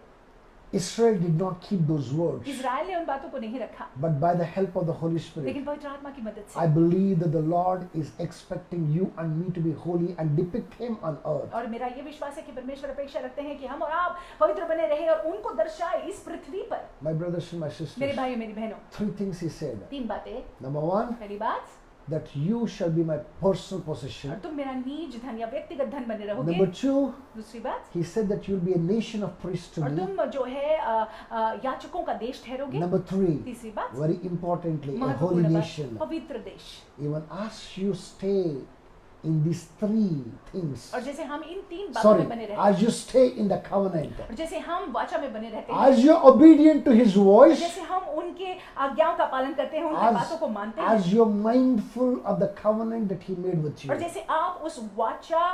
Israel did not keep those words, Israel ने उन बातों को नहीं रखा, but by the help of the Holy Spirit, लेकिन पवित्र आत्मा की मदद से। I believe that the Lord is expecting you and me to be holy and depict Him on earth. और मेरा ये विश्वास है कि परमेश्वर अपेक्षा रखते हैं कि हम और आप पवित्र बने रहे और उनको दर्शाए इस पृथ्वी पर। My brothers and my मेरे sisters, भाइयों मेरी बहनों, 3 things He said. 3 बातें। Number 1, पहली बात, that you shall be my personal possession. और तुम मेरा नीज धन या व्यक्तिगत धन बने रहोगे। Number 2, दूसरी बात, He said that you'll be a nation of priests to और me. तुम जो है याचकों का देश ठहरोगे। Number 3, तीसरी बात, very importantly, a holy महत्वपूर्ण बात, nation. पवित्र देश। Even as you stay in these three things, और जैसे हम इन तीन बातों में बने sorry, रहते हैं, as you stay in the covenant, और जैसे हम वाचा में बने रहते हैं, as you're obedient to His voice, जैसे हम उनके आज्ञाओं का पालन करते हैं, उनकी बातों को मानते हैं, as you're mindful of the covenant that He made with you. और जैसे आप उस वाचा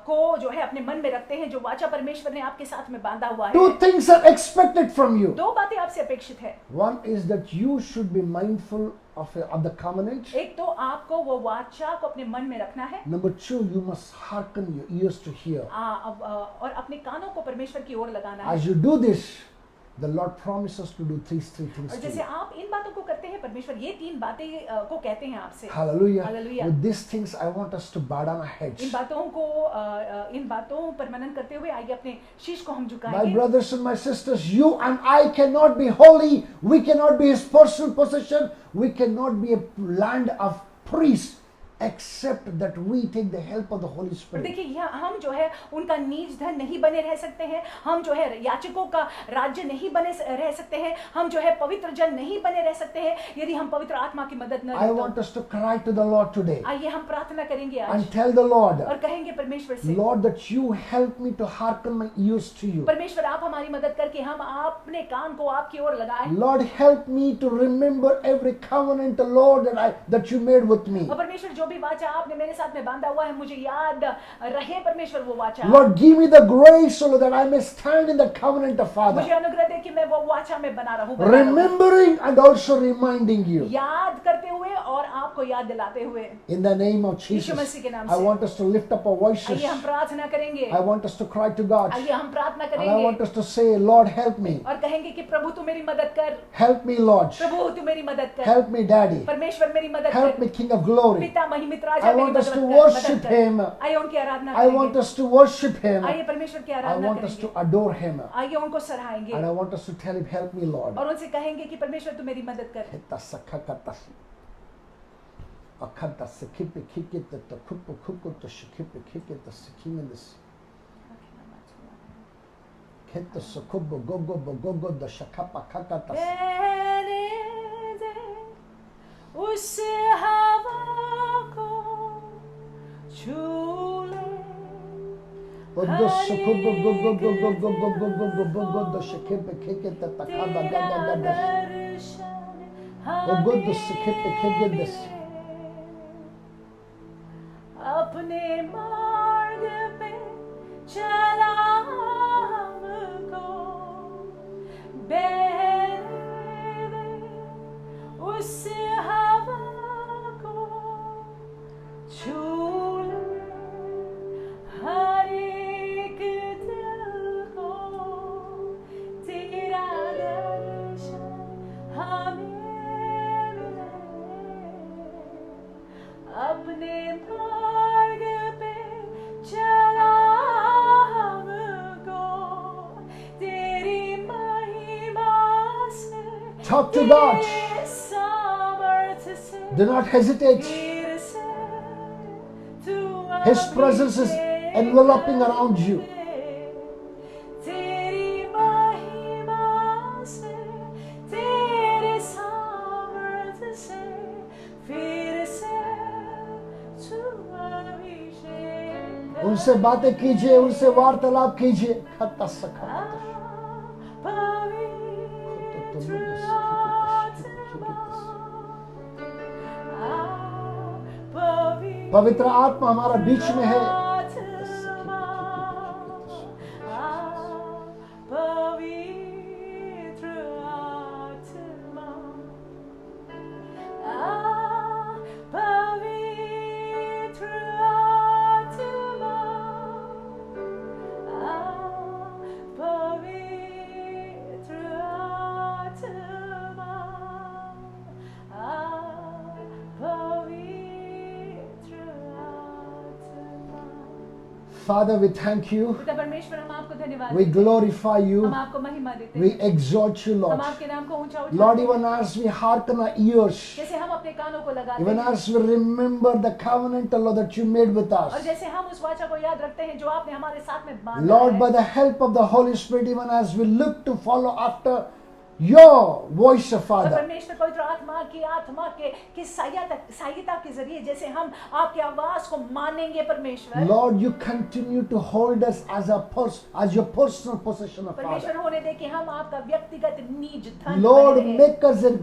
को जो है अपने मन में रखते हैं, जो वाचा परमेश्वर ने आपके साथ में बांधा हुआ है, Two things are expected from you. दो बातें आपसे अपेक्षित है। One is that you should be mindful of the covenant. एक तो आपको वो वाचा को अपने मन में रखना है, Number two, you must hearken your ears to hear. और अपने कानों को परमेश्वर की ओर लगाना है। As you do this, the Lord promises to do these three things और to जैसे you. आप इन बातों को करते हैं, परमेश्वर ये तीन बातें को कहते हैं आपसे। Hallelujah. Hallelujah. With these things, I want us to bow down our in heads. बातों को इन बातों पर मनन करते हुए आइए अपने शीश को हम My झुकाएंगे। brothers and my sisters, you and I cannot be holy. We cannot be His personal possession. We cannot be a land of priests except that we take the help of the Holy और Spirit. देखिए यह हम जो है उनका नीच धन नहीं बने रह सकते हैं, हम जो है याचकों का राज्य नहीं बने रह सकते हैं, हम जो है पवित्र जन नहीं बने रह सकते हैं यदि हम पवित्र आत्मा की मदद न I लें want तो। us to cry to the Lord today आइए हम प्रार्थना करेंगे आज and tell the Lord, और कहेंगे परमेश्वर से, Lord, that you help me to hearken my ears to you. परमेश्वर आप हमारी मदद करके हम अपने कान को आपकी ओर लगाएं, Lord, help me to remember every covenant, Lord, that you made with me. और परमेश्वर जो भी वाचा आपने मेरे साथ में बांधा हुआ है मुझे याद रहे परमेश्वर वो वाचा। Lord, give me the grace so that I may stand in the covenant of मुझे Father, अनुग्रह दे कि मैं वो वाचा में बना रहूं, remembering and also reminding you. याद करते हुए और आपको याद दिलाते हुए। In the name of Yeshu Jesus, मसीह के नाम I से want us to lift up our voices. आइए हम प्रार्थना करेंगे, I want us to cry to God. आइए हम प्रार्थना And I want करेंगे us to say, Lord, help me. और कहेंगे कि प्रभु तू मेरी मदद कर, Help me, Lord. प्रभु तू मेरी मदद कर, Help me, Daddy. परमेश्वर मेरी मदद Help कर, me, King of Glory. पिता महिमित I राजा मेरी want us मदद to कर, worship मदद कर। Him. आइए उनकी आराधना I want करेंगे, us to worship Him. आइए परमेश्वर की I Aradhana want us to करेंगे, adore Him. आइए उनको सराहेंगे And I want us to tell Him, help me, Lord. और उनसे कहेंगे कि परमेश्वर तू मेरी मदद कर। मैंने दे उस हवा को छू ले, तेरा दर्शन हमें अपने मार्ग पे चला हमको, बहने दे उस हवा को छू ले, हर एक दिल को तेरा दर्शन हमें मिले, अपने मार्ग पे चला हमको, तेरी महिमा से, Talk to God. तेरे सामर्थ्य से, Do not hesitate. फिर से तू His presence is enveloping around you. तेरी महिमा से, तेरे सामर्थ्य से, फिर से तू अभिषेक कर। उनसे बातें कीजिए, उनसे वार्तालाप कीजिए। पवित्र आत्मा, पवित्र आत्मा हमारा बीच में है। पवित्र आत्मा, पवित्र आत्मा, पवित्र आत्मा, पवित्र आत्मा। Father, we thank you. पिता परमेश्वर हम आपको धन्यवाद We देते हैं, glorify you. हम आपको महिमा देते We हैं, exalt you, हम Lord. आपके नाम को ऊंचा उठाते Lord, हैं, even as we hearken our ears, जैसे हम अपने कानों को लगाते even हैं as we remember the covenant, Lord, that you made with और us. जैसे हम उस वाचा को याद रखते हैं जो आपने हमारे साथ में बांधा Lord, है, by the help of the Holy Spirit, even as we look to follow after your voice, और Father. परमेश्वर पवित्र आत्मा की सहायता के जरिए जैसे हम आपकी आवाज को मानेंगे परमेश्वर, Lord, you continue to hold us as your personal possession of परमेश्वर Father. होने दे कि हम आपका व्यक्तिगत निज धन Lord, बने रहे। make us a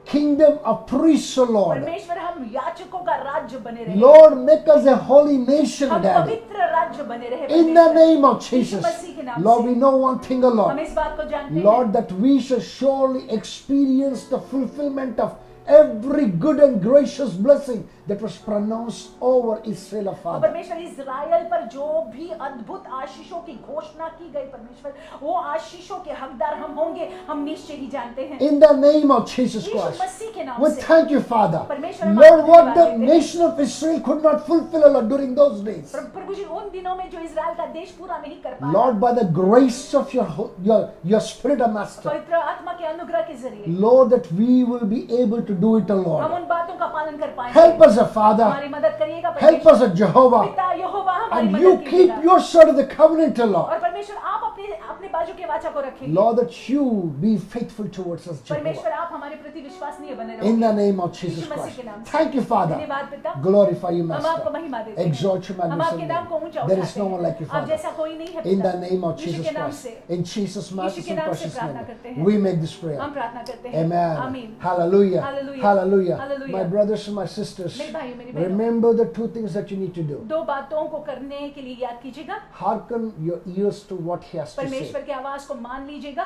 kingdom of priests, O Lord. परमेश्वर हम याजकों का राज्य बने रहे, Lord, make us a holy nation, हम Daddy. पवित्र राज्य बने रहे In the परमेश्वर। name of Yeshu Jesus. मसीह के नाम Lord, से we know one thing, O हम Lord. इस बात को जानते हैं Lord, that we shall surely experience the fulfillment of every good and gracious blessing that was pronounced over Israel, और Father. परमेश्वर इज़राइल पर जो भी अद्भुत आशीषों की घोषणा की गई परमेश्वर, वो आशीषों के हकदार हम होंगे, हम निश्चय ही जानते हैं In the name of Jesus Yeshu Christ. मसीह के नाम We से। thank you, Father. परमेश्वर हम Lord, आपको what धन्यवाद the देते हैं। nation of Israel could not fulfill, Lord, during those days. प्रभु जी उन दिनों में जो इज़राइल का देश पूरा नहीं कर पाया, Lord, by the grace of your Spirit, O Master, पवित्र आत्मा के अनुग्रह के जरिए Lord, that we will be able to do it, O हम Lord. उन बातों का पालन कर पाएंगे। Help us, O Father. हमारी मदद करिएगा Help परमेश्वर। us, O Jehovah. पिता यहोवा हमारी And मदद you keep कीजिएगा। your side of the covenant, O Lord. और परमेश्वर आप अपने बाजू के वाचा को रखेंगे। Lord, that you be faithful towards us, परमेश्वर Jehovah. आप हमारे प्रति विश्वसनीय बने In the रहोगे। name of Jesus Yeshu Masih Christ. के नाम से। Thank you, Father. धन्यवाद पिता। Glorify you, हम आपको Master. महिमा देते हैं। Exalt you, हम आपके magnificent नाम को ऊंचा name. There is उठाते no हैं। one like you, आप Father. जैसा कोई नहीं है In पिता। the name of Yeshu Jesus के नाम Christ. से In Jesus' यीशु matchless के and नाम से precious प्रार्थना करते name. हैं। We make this prayer. हम प्रार्थना करते हैं। Amen. आमीन। Hallelujah. Hallelujah. Hallelujah. Hallelujah. My brothers and my sisters, मेरे भाइयों मेरी बहनों, remember the two things that you need to do. दो बातों को करने के लिए याद कीजिएगा। Hearken your ears to what he has to say. परमेश्वर की आवाज को मान लीजिएगा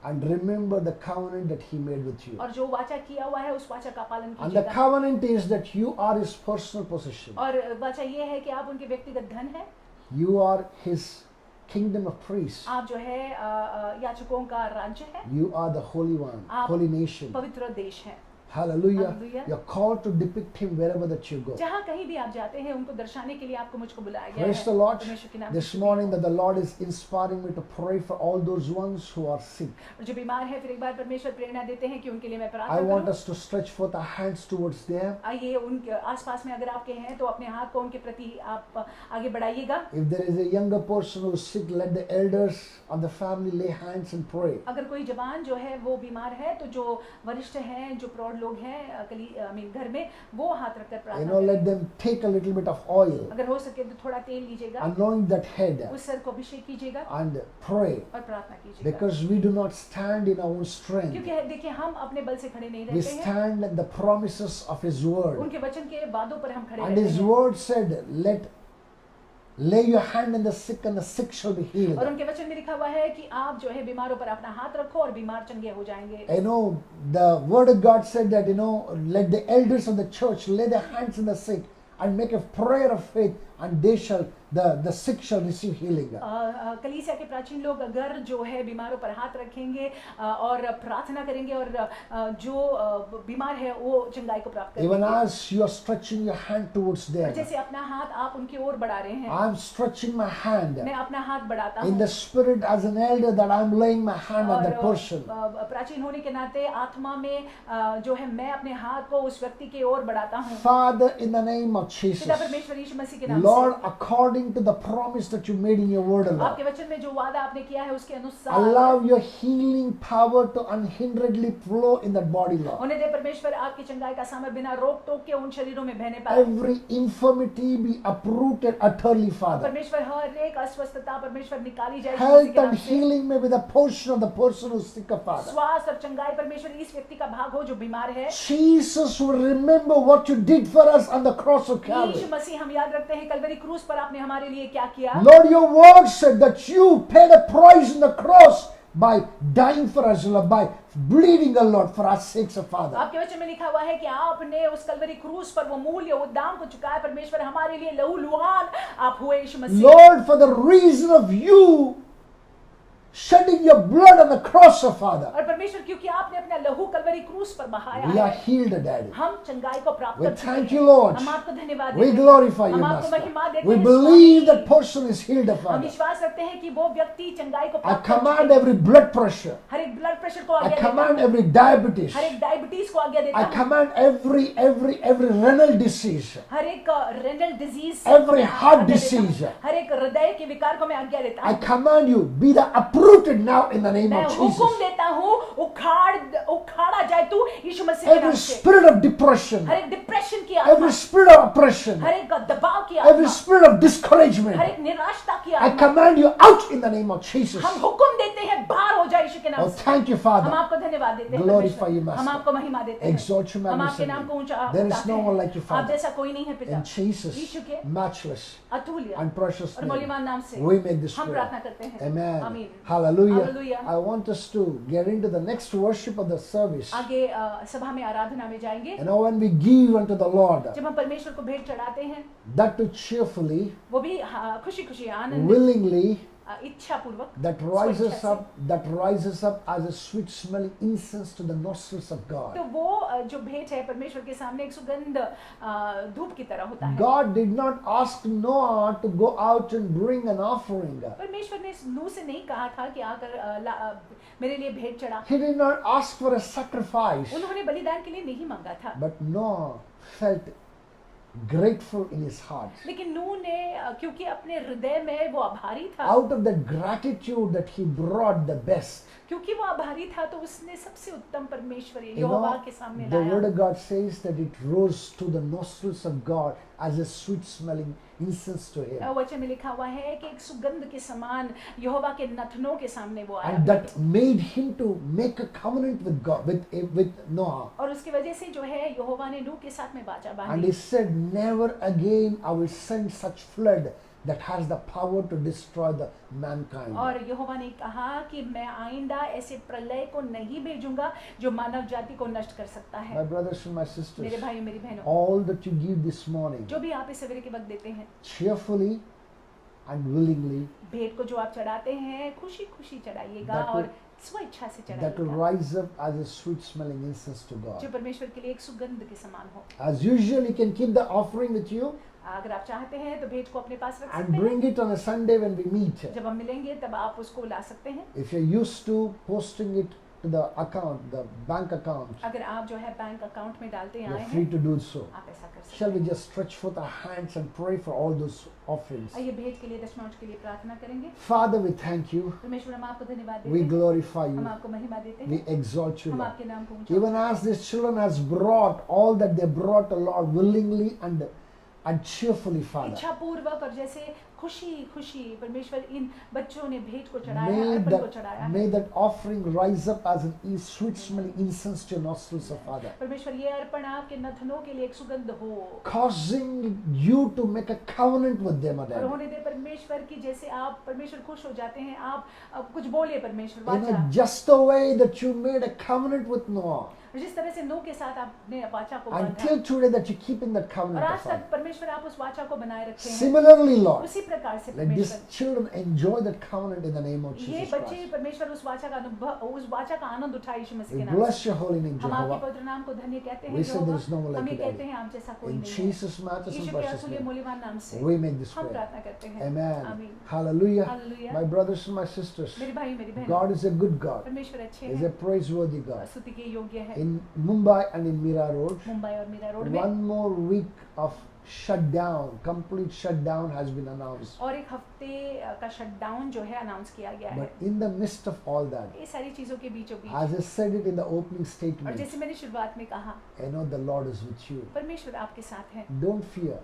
And remember the covenant that he made with you. और जो वाचा किया हुआ है उस वाचा का पालन And the कीजिएगा। covenant is that you are his personal possession. और वाचा ये है कि आप उनके व्यक्तिगत धन है, You are his kingdom of priests. आप जो है याजकों का राज्य है, You are the holy one, आप holy nation. पवित्र देश है। Hallelujah. Hallelujah. You're called to depict him wherever that you go. जहाँ कहीं भी आप जाते हैं उनको दर्शाने के लिए आपको मुझको बुलाया गया Praise है। the Lord. परमेश्वर के नाम This से morning that the Lord is inspiring me to pray for all those ones who are sick. और जो बीमार है फिर एक बार परमेश्वर प्रेरणा देते हैं कि उनके लिए मैं I प्रार्थना want करूं। us to stretch forth our hands towards them. आइए उनके आसपास में अगर आपके हैं तो अपने हाथ को उनके प्रति आप आगे बढ़ाइएगा। If there is a younger person who is sick, let the elders of the family lay hands and pray. अगर कोई जवान जो है वो बीमार है तो जो वरिष्ठ हैं, जो प्रौढ़ लोग हैं घर में, वो हाथ रखकर You प्रार्थना know, let करें। them take a little bit of oil, अगर हो सके तो थोड़ा तेल लीजिएगा, anoint that head, उस सर को अभिषेक कीजिएगा and pray. और प्रार्थना कीजिएगा। Because we do not stand in our own strength. क्योंकि देखिए हम अपने बल से खड़े नहीं We रहते हैं, stand in the promises of His Word. उनके वचन के वादों पर हम खड़े And रहते His हैं। Word said, lay your hand on the sick and the sick shall be healed. और उनके वचन में लिखा हुआ है कि आप जो है बीमारों पर अपना हाथ रखो और बीमार चंगे हो जाएंगे। You know, the Word of God said that, let the elders of the church lay their hands on the sick and make a prayer of faith, and the sick shall receive healing. कलीसिया के प्राचीन लोग अगर जो है बीमारों पर हाथ रखेंगे और प्रार्थना करेंगे और जो बीमार है वो चंगाई को प्राप्त करेंगे। Even as you are stretching your hand towards them, जैसे अपना हाथ आप उनकी ओर बढ़ा रहे हैं, I am stretching my hand मैं अपना हाथ बढ़ाता in हूँ the spirit as an elder, that I am laying my hand on that person. प्राचीन होने के नाते आत्मा में जो है मैं अपने हाथ को उस व्यक्ति की ओर बढ़ाता हूँ। Father, in the name of Jesus, पिता परमेश्वर यीशु मसीह के नाम Lord, से according to the promise that you made in your word, Lord, आपके वचन में जो वादा आपने किया है उसके अनुसार allow your healing power to unhinderedly flow in that body, Lord. होने दे परमेश्वर आपकी चंगाई का सामर्थ बिना रोक टोक के उन शरीरों में बहने पाए। Every infirmity be uprooted utterly, Father. परमेश्वर हर एक अस्वस्थता परमेश्वर निकाली जाए यीशु Health मसीह के and नाम से। healing may be the portion of the person who is sick, Father. स्वास्थ्य और चंगाई परमेश्वर इस व्यक्ति का भाग हो जो बीमार है। Jesus will remember what you did for us on the cross of Calvary. यीशु मसीह हम याद रखते हैं कलवरी क्रूस पर आपने हमारे लिए क्या किया। Lord, your word said that you paid a price on the cross by dying for us, Lord, by bleeding, Lord, for our sakes, Father. आपके वचन में लिखा हुआ है कि आपने उस कलवरी क्रूस पर वो मूल्य वो दाम को चुकाया परमेश्वर हमारे लिए लहू लुहान आप हुए यीशु मसीह। Lord, for the reason of you shedding your blood on the cross, Father, और परमेश्वर क्योंकि आपने अपना लहू कलवरी क्रूस पर बहाया we are है healed, Daddy. हम चंगाई को प्राप्त We कर चुके thank हैं। you, Lord. हम आपको धन्यवाद We देते हैं। glorify you, हम आपको महिमा Master. देते We हैं, believe Swami. that person is healed, हम Father. विश्वास रखते हैं कि वो व्यक्ति चंगाई को I प्राप्त कर command चुके हैं। every blood pressure. हर एक ब्लड प्रेशर को I आज्ञा देता command हूं। every diabetes. हर एक डायबिटीज को आज्ञा देता I हूं। command every renal disease. हर एक renal disease Every heart disease. हर एक हृदय के विकार को मैं आज्ञा देता I हूं। command you, be the uprooted now in the name मैं of हुकुम Jesus. देता हूं उखड़ उखाड़ा जाए तू यीशु मसीह के नाम Every से। spirit of depression, हर एक डिप्रेशन की आत्मा, every spirit of oppression, हर एक दबाव की every आत्मा, spirit of हर discouragement, एक निराशा की I आत्मा, command you out in the name of Jesus. हम हुक्म देते हैं बाहर हो जाए यीशु के नाम Oh, से। thank you, हम Father. आपको धन्यवाद देते हैं Glorify परमेश्वर। you, Master. हम आपको महिमा देते हैं, Exalt you, हम आपके magnify नाम को you. ऊंचा There is उठाते no हैं। one like you, आप Father. जैसा कोई नहीं है पिता। In Jesus' यीशु के matchless अतुल्य and precious और name, मूल्यवान नाम से we make this हम prayer. प्रार्थना करते हैं। Amen. आमीन। Hallelujah. Hallelujah. I want us to get into the next worship of the service. आगे सभा में आराधना में जाएंगे। And now when we give unto the Lord, जब हम परमेश्वर को भेंट चढ़ाते हैं, that too cheerfully, वो भी खुशी खुशी आनंद willingly, इच्छा पूर्वक, that rises up as a sweet smelling incense to the nostrils of तो God. वो जो भेंट है परमेश्वर के सामने एक सुगंध धूप की तरह होता है। God did not ask Noah to go out and bring an offering. परमेश्वर ने नूह से नहीं कहा था कि आकर मेरे लिए भेंट चढ़ा। He did not ask for a sacrifice. उन्होंने बलिदान के लिए नहीं मांगा था, But Noah felt grateful in his heart. लेकिन नूह ने क्योंकि अपने हृदय में वो आभारी था, Out of that gratitude that he brought the best. क्योंकि वो आभारी था तो उसने सबसे उत्तम परमेश्वर You यहोवा know, के सामने the word लाया। of God says that it rose to the nostrils of God as a sweet smelling incense to him. वचन में लिखा हुआ है कि एक सुगंध के समान यहोवा के नथनों के सामने वो आया, And that made him to make a covenant with God, with Noah. और उसकी वजह से जो है यहोवा ने नूह के साथ में वाचा And he बांधी। said, never again I will send such flood that has the power to destroy the mankind. और यहोवा ने कहा कि मैं आइंदा ऐसे प्रलय को नहीं भेजूंगा जो मानव जाति को नष्ट कर सकता My है। brothers and my sisters, मेरे भाई मेरी बहनों, all that you give this morning, जो भी आप इस सवेरे के वक्त देते हैं, cheerfully and willingly, भेंट को जो आप चढ़ाते हैं खुशी खुशी चढ़ाइएगा That will- और स्व इच्छा से that will चढ़ाइएगा, rise up as a sweet smelling incense to जो God. परमेश्वर के लिए एक सुगंध के समान हो। As usual, you can keep the offering with you अगर आप चाहते हैं तो भेंट को अपने पास रख and सकते हैं। bring it on a Sunday when we meet. जब हम मिलेंगे तब आप उसको ला सकते हैं। If you're used to posting it to the account, the bank account, अगर आप जो है बैंक अकाउंट में डालते you're आए free हैं, to do so. आप ऐसा कर सकते Shall we हैं। just stretch forth our hands and pray for all those offerings? आइए भेंट के लिए दशमांश के लिए प्रार्थना करेंगे। Father, we thank you. परमेश्वर हम आपको धन्यवाद We देते हैं, glorify हम you. आपको महिमा देते We हैं, exalt you, हम Lord. आपके नाम को ऊंचा Even as these children has brought all that they brought, the Lord, willingly and cheerfully, Father. इच्छा पूर्वक और जैसे खुशी खुशी परमेश्वर इन बच्चों ने भेंट को चढ़ाया, May अर्पण को चढ़ाया है। that offering rise up as an sweet smelling incense to your nostrils, of Father, परमेश्वर ये अर्पण आपके नथनों के लिए एक सुगंध हो, causing you to make a covenant with them, और Adonai. होने दे परमेश्वर की जैसे आप परमेश्वर खुश हो जाते हैं, आप कुछ बोले परमेश्वर In वाचा, just the way that you made a covenant with Noah, और जिस तरह से नूह के साथ आपने वाचा को बांधा, until today that you keep in that और covenant, आज of Father. तक परमेश्वर आप उस वाचा को बनाए रखे हैं। Similarly, Lord, उसी प्रकार से let these परमेश्वर children enjoy that covenant in the name of ये Jesus बच्चे Christ. परमेश्वर उस वाचा का अनुभव, उस वाचा का आनंद उठाए यीशु मसीह We के नाम से। bless your holy name, हम आपके Jehovah. पवित्र नाम को धन्य कहते हैं We say Jehovah. there is no one like हम you, ये कहते Daddy. हैं आप जैसा कोई In नहीं है। Jesus' matchless and यीशु के precious अतुल्य name, मूल्यवान नाम से we make this हम prayer. प्रार्थना करते हैं। Amen. आमीन। Hallelujah. Hallelujah. My brothers and my sisters, मेरे भाई मेरी बहन, God is a good God. परमेश्वर अच्छे He is a हैं, praiseworthy God. स्तुति के योग्य है। In Mumbai and in Mira Road, Mumbai और मीरा रोड में one more week of shutdown, complete shutdown has been announced. और एक हफ्ते का शटडाउन जो है अनाउंस किया गया है। But in the midst of all that, ये सारी चीजों के बीचों बीच, as I said it in the opening और statement, जैसे मैंने शुरुआत में कहा, I know the Lord is with you. परमेश्वर आपके साथ है। Don't fear.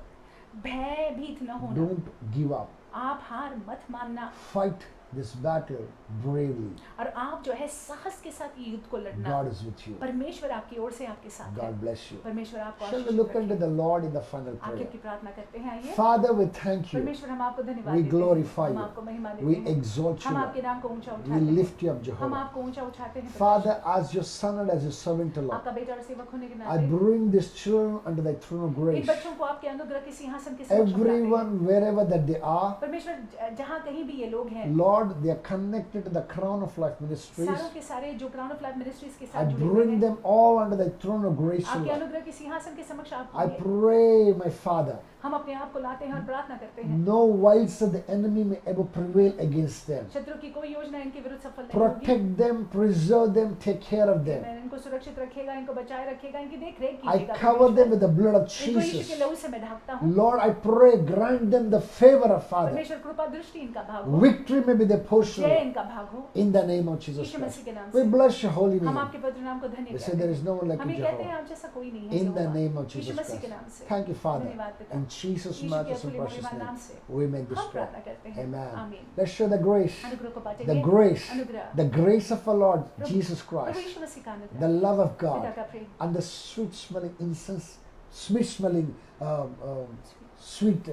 भयभीत न होना, Don't give up. आप हार मत मानना, Fight this battle bravely. और आप जो है साहस के साथ ये युद्ध को लड़ना। God is with you. परमेश्वर आपकी ओर से आपके साथ है। God bless you. परमेश्वर आपको Shall we आशीष look रखे। unto the Lord in the final आखिर prayer? की प्रार्थना करते हैं। आइए Father, we thank you. परमेश्वर हम आपको धन्यवाद We देते हैं, glorify हम you. आपको महिमा We देते हैं, exalt you, हम Lord. आपके नाम को ऊंचा We उठाते हैं, lift you up, हम Jehovah. आपको ऊंचा उठाते हैं। Father, as your son and as your servant, Lord, आपका बेटा और सेवक होने के I नाते bring these children under thy throne of in grace. बच्चों को आपके अनुग्रह के सिंहासन के समक्ष लाते हैं। Everyone, wherever that they are, परमेश्वर जहाँ कहीं भी ये लोग हैं, Lord, they are connected to the Crown of Life Ministries. सारों के सारे जो क्राउन ऑफ लाइफ मिनिस्ट्रीज के I साथ जुड़े हुए bring हैं, them all under thy throne of grace, आपके Lord. अनुग्रह के सिंहासन के समक्ष आप I होइए। pray, my Father, हम अपने आप को लाते हैं और प्रार्थना करते हैं, no wiles of the enemy may ever prevail against them. शत्रु की कोई योजना इनके विरुद्ध सफल नहीं होगी। Protect them, preserve them, take care of them. मैं इनको सुरक्षित रखेगा, इनको बचाए रखेगा, इनकी देख रेख I कीजिएगा। cover them with the blood of इनको यीशु के Jesus. लहू से मैं ढकता हूँ। Lord, I pray, grant them the favor of Father. परमेश्वर कृपा दृष्टि इनका भाग हो। Victory may be their portion, जय Lord. इनका भाग हो In the name of Jesus Yeshu Christ. मसीह के नाम We से bless your holy हम name. आपके पवित्र नाम को धन्य We say कहते there हैं is no one like हम you, ये कहते हैं Jehovah. आप जैसा कोई नहीं है In the Jehovah. name of Yeshu Jesus मसीह के Christ. नाम से Thank you, Father. धन्यवाद पिता In Jesus' यीशु के matchless and अतुल्य precious मूल्यवान नाम name, से we make this हम prayer. प्रार्थना करते हैं Amen. आमीन Let's show the grace. अनुग्रह को The बांटेंगे grace. अनुग्रह The grace of our Lord Jesus Prabhu Christ. यीशु मसीह का अनुग्रह The love of पिता God. का प्रेम And the sweet smelling incense, sweet smelling sweet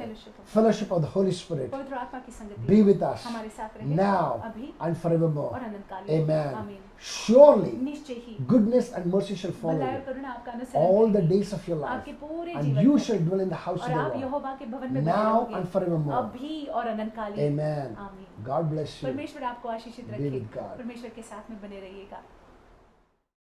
fellowship of the Holy Spirit पवित्र आत्मा की संगति be with us हमारे साथ रहे now अभी and forevermore. और अनंतकाल Amen. आमीन Surely निश्चय ही goodness and mercy shall follow भलाई और you करुणा आपका अनुसरण all the करेगी days of your life, आपके पूरे and जीवन you भर shall dwell in the house of और the आप Lord यहोवा के भवन में बने now रहोगे and forevermore. अभी और अनंतकाल Amen. आमीन God bless you. परमेश्वर आपको आशीषित Be रखे with God. परमेश्वर के साथ में बने रहिएगा